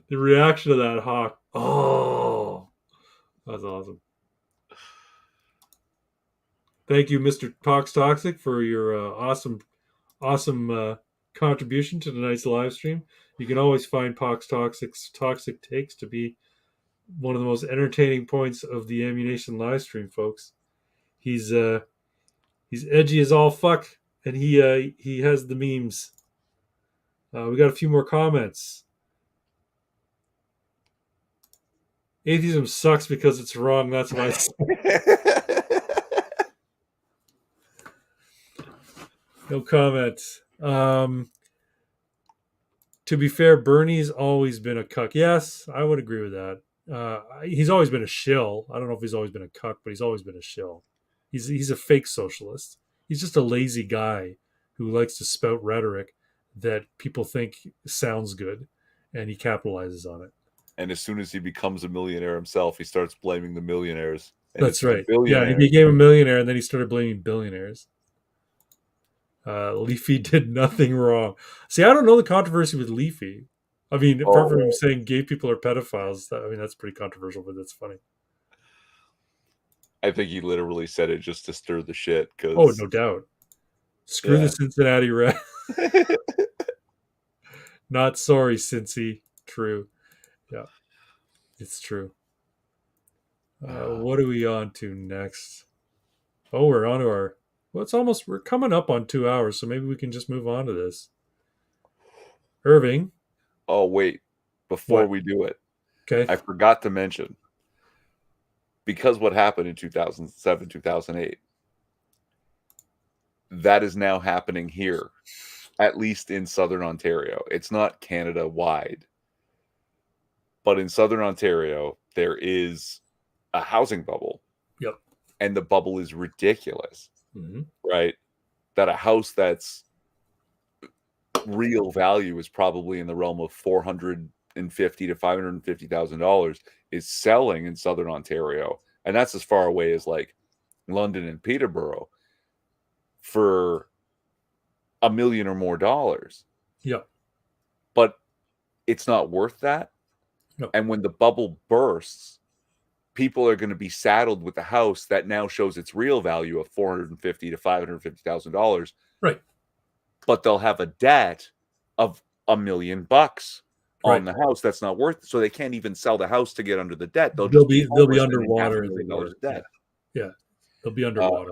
The reaction of that hawk. Oh, that's awesome. Thank you, Mr. Pox Toxic, for your awesome contribution to tonight's live stream. You can always find Pox Toxic's toxic takes to be one of the most entertaining points of the Ammunation live stream, folks. He's edgy as all fuck, and he has the memes. We got a few more comments. Atheism sucks because it's wrong. That's why. No comments. To be fair, Bernie's always been a cuck. Yes, I would agree with that. He's always been a shill. I don't know if he's always been a cuck, but he's always been a shill. He's a fake socialist. He's just a lazy guy who likes to spout rhetoric that people think sounds good, and he capitalizes on it. And as soon as he becomes a millionaire himself, he starts blaming the millionaires. And That's right. Yeah, he became a millionaire, and then he started blaming billionaires. Leafy did nothing wrong. See, I don't know the controversy with Leafy. I mean, apart from him saying gay people are pedophiles, I mean, that's pretty controversial, but that's funny. I think he literally said it just to stir the shit. Oh, no doubt. Screw the Cincinnati Reds. Not sorry, Cincy. True. Yeah, it's true. What are we on to next? Oh, we're on to our... Well, we're coming up on 2 hours, so maybe we can just move on to this. Irving. Oh, wait. Before we do it, okay, I forgot to mention, because what happened in 2007, 2008, that is now happening here, at least in Southern Ontario. It's not Canada-wide. But in Southern Ontario, there is a housing bubble. Yep. And the bubble is ridiculous. Mm-hmm. Right? That a house that's real value is probably in the realm of $450,000 to $550,000 is selling in Southern Ontario, and that's as far away as like London and Peterborough for $1 million or more dollars. Yeah, but it's not worth that. No. And when the bubble bursts, people are going to be saddled with a house that now shows its real value of $450,000 to $550,000. Right. But they'll have a debt of $1 million on the house that's not worth it. So they can't even sell the house to get under the debt. They'll be underwater. Debt. Yeah. They'll be underwater.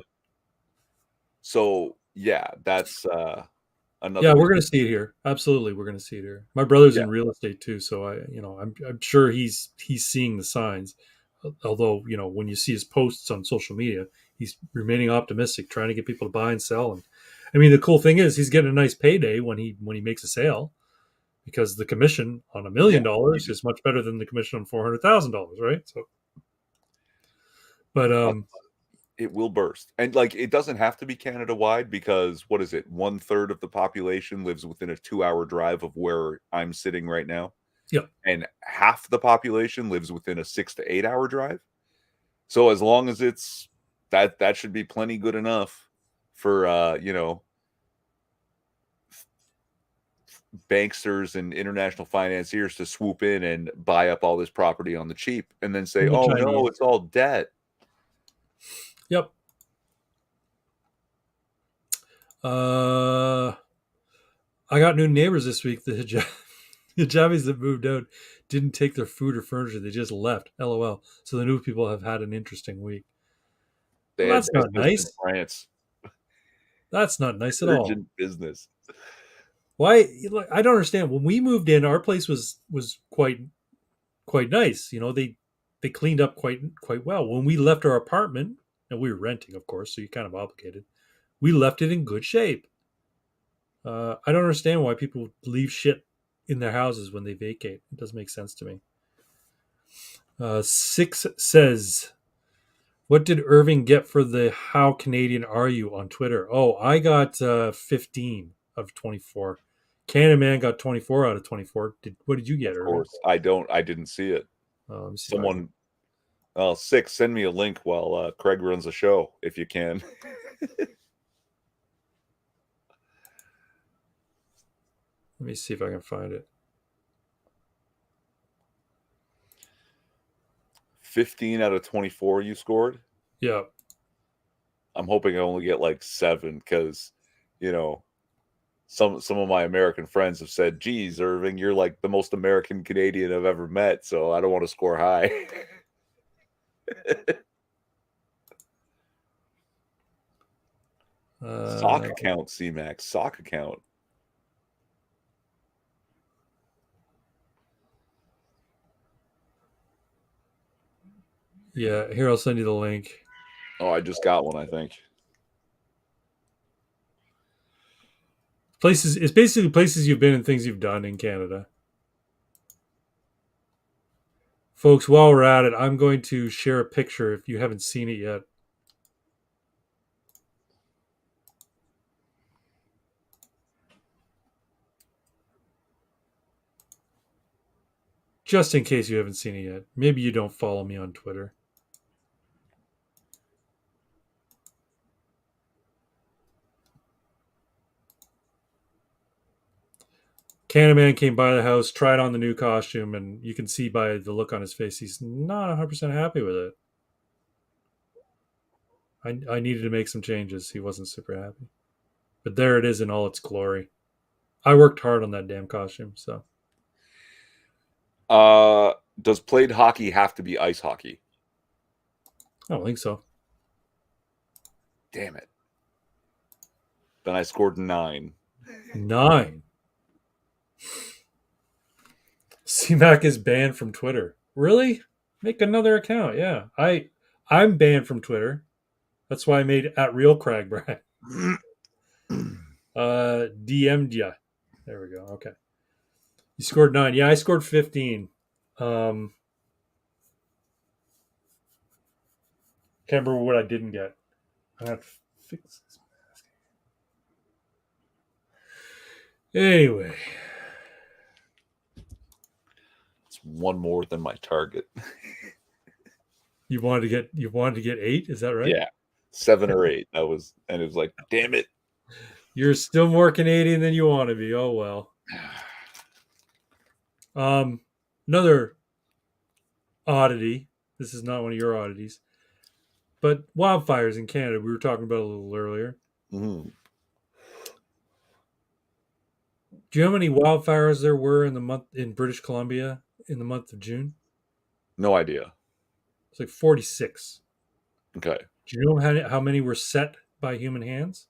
So yeah, that's another. Yeah, we're going to see it here. Absolutely, we're going to see it here. My brother's in real estate too, so I'm sure he's seeing the signs. Although, when you see his posts on social media, he's remaining optimistic, trying to get people to buy and sell. And I mean, the cool thing is he's getting a nice payday when he makes a sale, because the commission on $1 million is much better than the commission on $400,000, right? So, but it will burst, and like it doesn't have to be Canada wide, because what is it? 1/3 of the population lives within a 2-hour drive of where I'm sitting right now. Yeah, and half the population lives within a 6 to 8 hour drive. So as long as it's that should be plenty good enough for banksters and international financiers to swoop in and buy up all this property on the cheap, and then say, "Oh no, it's all debt." Yep. I got new neighbors this week. The hijabis that moved out didn't take their food or furniture. They just left. LOL. So the new people have had an interesting week. Well, that's not nice. France. That's not nice at all. Urgent business. Why? I don't understand. When we moved in, our place was quite nice. They cleaned up quite well. When we left our apartment, and we were renting, of course, so you're kind of obligated. We left it in good shape. I don't understand why people leave shit in their houses when they vacate. It doesn't make sense to me. Six says, what did Irving get for the How Canadian Are You on Twitter? Oh, I got 15 of 24. Canada Man got 24 out of 24. What did you get, Of Irving? course, I didn't see it. Let me see if I can. Someone, Six, send me a link while Craig runs a show if you can. Let me see if I can find it. 15 out of 24 you scored? Yeah. I'm hoping I only get like 7 because, you know, some of my American friends have said, geez, Irving, you're like the most American Canadian I've ever met, so I don't want to score high. Sock account, C-Max. Sock account. Yeah, here, I'll send you the link. Oh, I just got one, I think. Places, it's basically places you've been and things you've done in Canada. Folks, while we're at it, I'm going to share a picture if you haven't seen it yet. Just in case you haven't seen it yet. Maybe you don't follow me on Twitter. Canadaman came by the house, tried on the new costume, and you can see by the look on his face he's not 100% happy with it. I needed to make some changes. He wasn't super happy. But there it is in all its glory. I worked hard on that damn costume, so. Does played hockey have to be ice hockey? I don't think so. Damn it. Then I scored 9. 9. CMAC is banned from Twitter. Really? Make another account. Yeah. I'm banned from Twitter. That's why I made at real Cragbrad. DM'd ya. There we go. Okay. You scored 9. Yeah, I scored 15. Can't remember what I didn't get. I have to fix this mask. Anyway. It's one more than my target. You wanted to get 8, is that right? Yeah. 7 or 8. That was, and it was like, damn it. You're still more Canadian than you want to be. Oh well. Another oddity. This is not one of your oddities, but wildfires in Canada. We were talking about a little earlier. Mm-hmm. Do you know how many wildfires there were in British Columbia in the month of June? No idea. It's like 46. Okay. Do you know how many were set by human hands?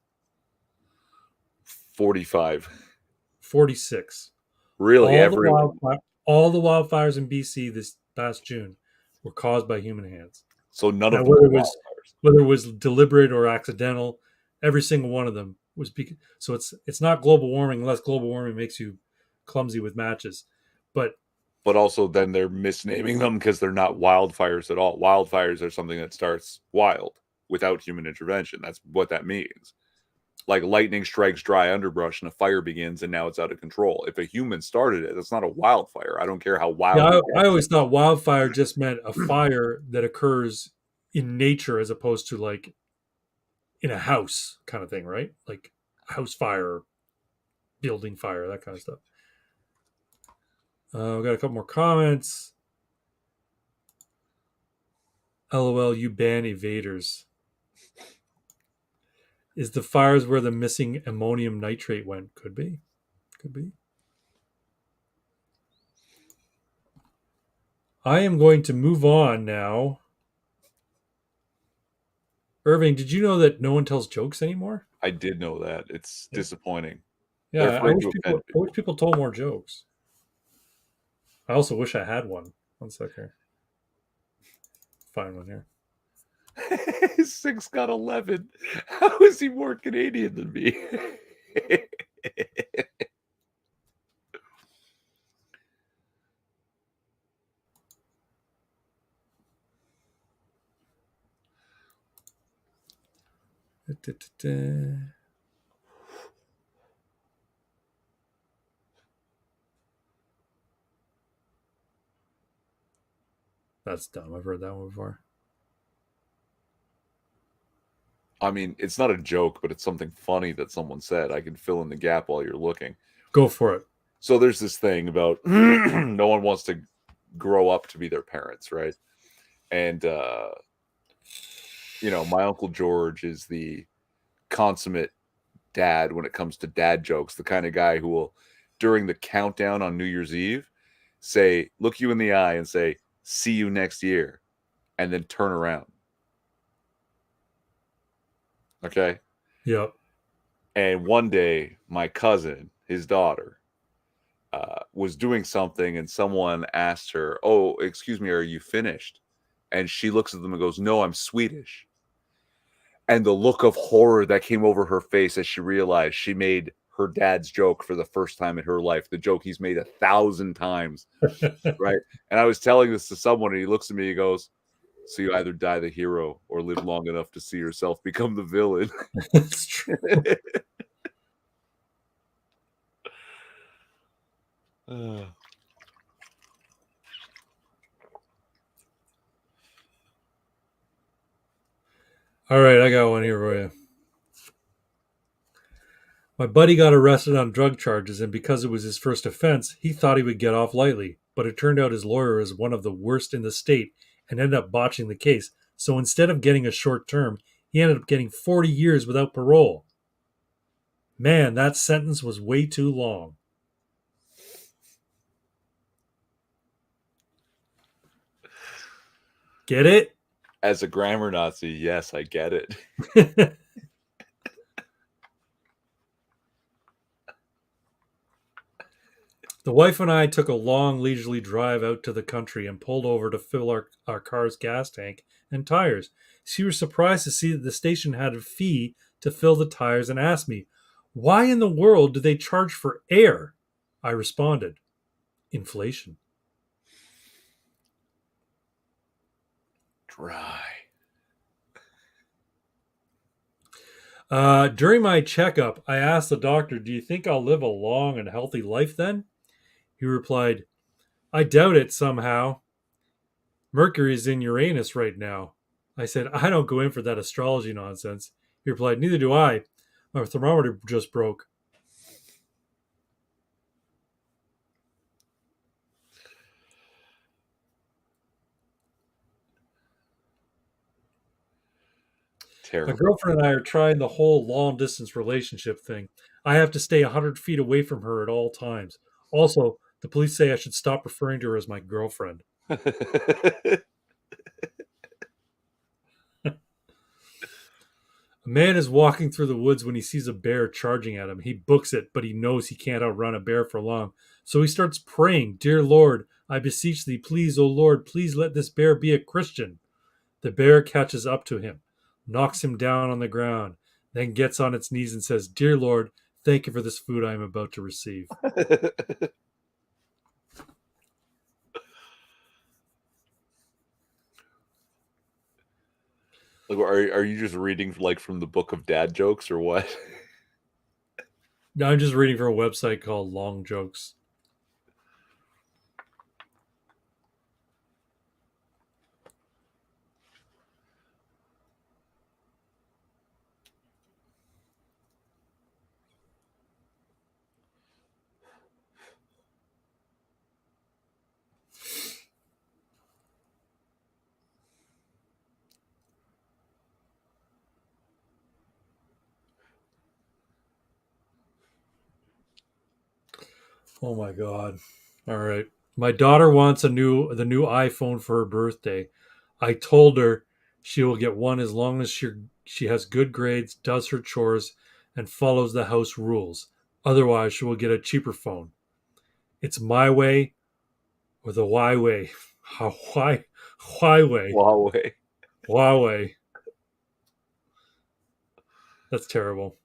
45. 46. Really, All the wildfires in BC this past June were caused by human hands. So none Now, of them were wildfires. whether it was deliberate or accidental, every single one of them was so it's not global warming unless global warming makes you clumsy with matches. But also then they're misnaming them because they're not wildfires at all. Wildfires are something that starts wild without human intervention. That's what that means. Like lightning strikes dry underbrush and a fire begins and now it's out of control. If a human started it, it's not a wildfire. I don't care how wild. Yeah, I always thought wildfire just meant a fire that occurs in nature as opposed to like in a house kind of thing, right? Like house fire, building fire, that kind of stuff. We got a couple more comments. LOL, you ban evaders. Is the fires where the missing ammonium nitrate went? Could be. Could be. I am going to move on now. Irving, did you know that no one tells jokes anymore? I did know that. It's disappointing. Yeah, I wish people told more jokes. I also wish I had one. 1 second. Find one here. Six got 11. How is he more Canadian than me? That's dumb. I've heard that one before. I mean, it's not a joke, but it's something funny that someone said. I can fill in the gap while you're looking. Go for it. So there's this thing about no one wants to grow up to be their parents, right? And my Uncle George is the consummate dad when it comes to dad jokes, the kind of guy who will, during the countdown on New Year's Eve, look you in the eye and say, "See you next year," and then turn around. Okay. Yep. And one day, my cousin, his daughter, was doing something, and someone asked her, "Oh, excuse me, are you finished?" And she looks at them and goes, "No, I'm Swedish." And the look of horror that came over her face as she realized she made her dad's joke for the first time in her life, the joke he's made 1,000 times, right? And I was telling this to someone, and he looks at me, he goes, "So you either die the hero or live long enough to see yourself become the villain." That's true. All right, I got one here for you. My buddy got arrested on drug charges, and because it was his first offense, he thought he would get off lightly. But it turned out his lawyer is one of the worst in the state and ended up botching the case. So instead of getting a short term, he ended up getting 40 years without parole. Man, that sentence was way too long. Get it? As a grammar Nazi, yes, I get it. The wife and I took a long, leisurely drive out to the country and pulled over to fill our car's gas tank and tires. She was surprised to see that the station had a fee to fill the tires and asked me, "Why in the world do they charge for air?" I responded, "Inflation." Dry. During my checkup, I asked the doctor, "Do you think I'll live a long and healthy life then?" He replied, "I doubt it somehow. Mercury's in Uranus right now." I said, "I don't go in for that astrology nonsense." He replied, "Neither do I. My thermometer just broke." My Terrible. girlfriend and I are trying the whole long distance relationship thing. I have to stay 100 feet away from her at all times. Also, the police say I should stop referring to her as my girlfriend. A man is walking through the woods when he sees a bear charging at him. He books it, but he knows he can't outrun a bear for long. So he starts praying, "Dear Lord, I beseech thee, please, O Lord, please let this bear be a Christian." The bear catches up to him, knocks him down on the ground, then gets on its knees and says, "Dear Lord, thank you for this food I am about to receive." Like, are you just reading like from the book of dad jokes or what? Now I'm just reading from a website called Long Jokes. Oh my god. All right. My daughter wants the new iPhone for her birthday. I told her she will get one as long as she has good grades, does her chores, and follows the house rules. Otherwise, she will get a cheaper phone. It's my way or the Y way. Why way? Huawei. Huawei. That's terrible.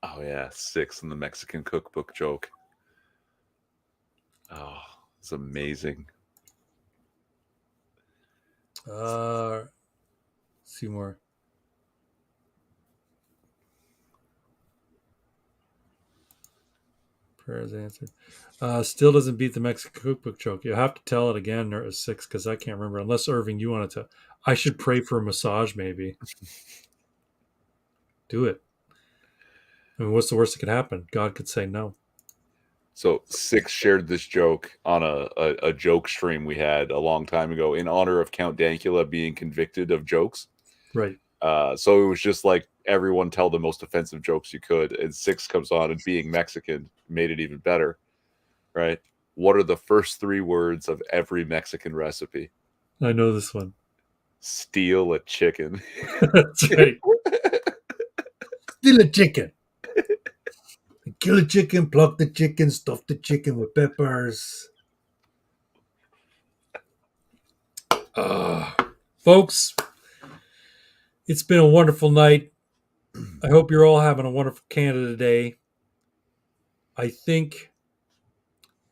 Oh yeah, 6 in the Mexican cookbook joke. Oh, it's amazing. See more. Prayers answered. Still doesn't beat the Mexican cookbook joke. You have to tell it again or 6 because I can't remember. Unless Irving, you wanted to. I should pray for a massage, maybe. Do it. I mean, what's the worst that could happen? God could say no. So 6 shared this joke on a joke stream we had a long time ago in honor of Count Dankula being convicted of jokes. Right. So it was just like everyone tell the most offensive jokes you could, and 6 comes on, and being Mexican made it even better, right? What are the first 3 words of every Mexican recipe? I know this one. Steal a chicken. That's right. Steal a chicken. Kill a chicken, pluck the chicken, stuff the chicken with peppers. Folks, it's been a wonderful night. I hope you're all having a wonderful Canada Day. I think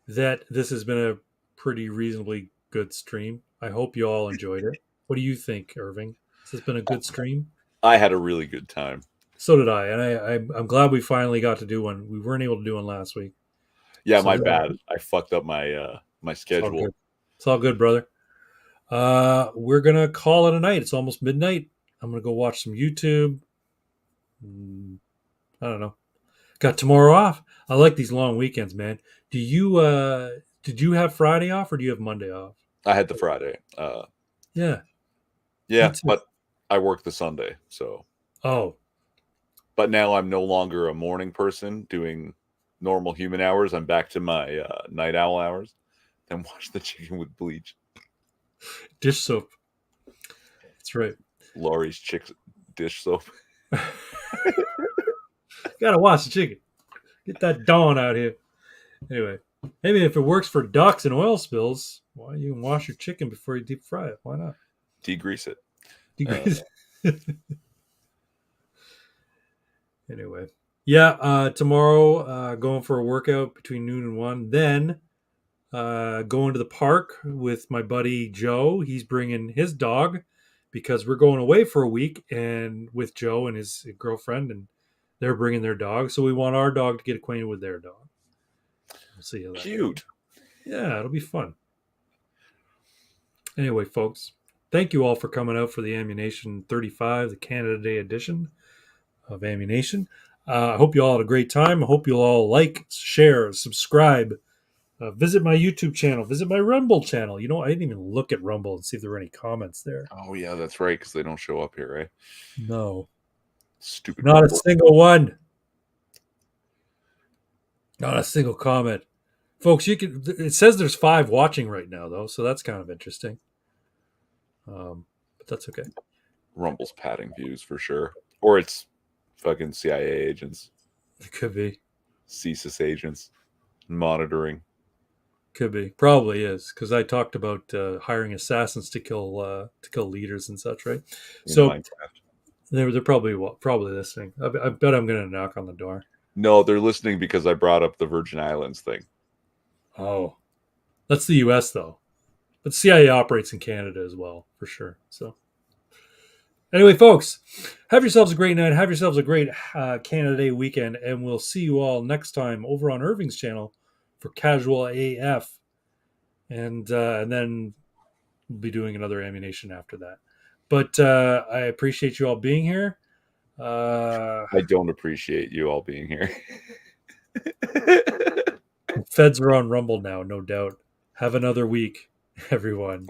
that this has been a pretty reasonably good stream. I hope you all enjoyed it. What do you think, Irving? Has this been a good stream? I had a really good time. So did I, and I'm glad we finally got to do one. We weren't able to do one last week. Yeah, So my bad. I fucked up my my It's all schedule. good. It's all good, brother. We're gonna call it a night. It's almost midnight. I'm gonna go watch some YouTube. I don't know. Got tomorrow off. I like these long weekends, man. Do you did you have Friday off or do you have Monday off? I had the Friday. Yeah, me Yeah, too. but I work the Sunday, so. Oh, But now I'm no longer a morning person doing normal human hours. I'm back to my night owl hours. Then wash the chicken with bleach. dish soap. That's right. Laurie's dish soap. Gotta wash the chicken. Get that Dawn out here. Anyway, maybe if it works for ducks and oil spills, why you can wash your chicken before you deep fry it? Why not? Degrease it. Degrees. Anyway, yeah. Tomorrow, going for a workout between noon and 1. Then going to the park with my buddy Joe. He's bringing his dog because we're going away for a week, and with Joe and his girlfriend, and they're bringing their dog. So we want our dog to get acquainted with their dog. We'll see how that Cute. goes. Yeah, it'll be fun. Anyway, folks, thank you all for coming out for the Ammunation 35, the Canada Day edition of Ammunation. I hope you all had a great time. I hope you'll all like, share, subscribe. Visit my YouTube channel. Visit my Rumble channel. You know, I didn't even look at Rumble and see if there were any comments there. Oh yeah, that's right, because they don't show up here, right? No, Stupid. not Rumble. a single one. Not a single comment. Folks, you can. It says there's 5 watching right now, though, so that's kind of interesting. But that's okay. Rumble's padding views for sure, or it's fucking CIA agents, It could be. CSIS agents, monitoring. Could be. Probably is because I talked about hiring assassins to kill leaders and such, right? In So Minecraft. they're probably listening. I bet I'm going to knock on the door. No, they're listening because I brought up the Virgin Islands thing. Oh, that's the U.S. though, but CIA operates in Canada as well for sure. So anyway, folks, have yourselves a great night. Have yourselves a great Canada Day weekend, and we'll see you all next time over on Irving's channel for Casual AF, and then we'll be doing another Ammunation after that. But I appreciate you all being here. I don't appreciate you all being here. Feds are on Rumble now, no doubt. Have another week, everyone.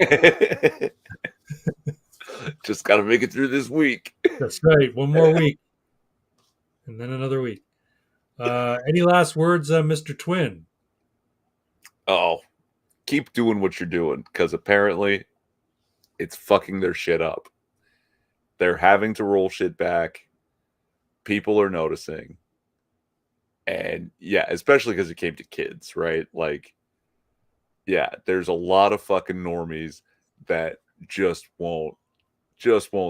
Just got to make it through this week. That's right. One more week, and then another week. Any last words, Mr. Twin? Oh, keep doing what you're doing, because apparently it's fucking their shit up. They're having to roll shit back. People are noticing. And yeah, especially because it came to kids, right? Like, yeah, there's a lot of fucking normies that just won't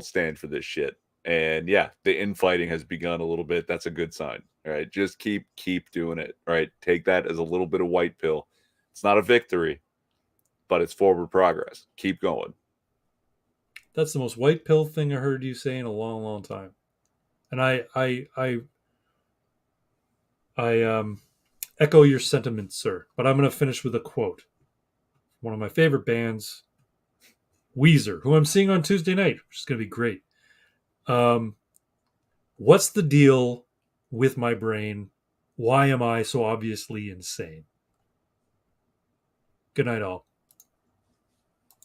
stand for this shit. And yeah, the infighting has begun a little bit. That's a good sign. All right. Just keep doing it. All right. Take that as a little bit of white pill. It's not a victory, but it's forward progress. Keep going. That's the most white pill thing I heard you say in a long, long time. And I echo your sentiments, sir. But I'm going to finish with a quote. One of my favorite bands, Weezer, who I'm seeing on Tuesday night, which is going to be great. Um, what's the deal with my brain? Why am I so obviously insane? Good night, all.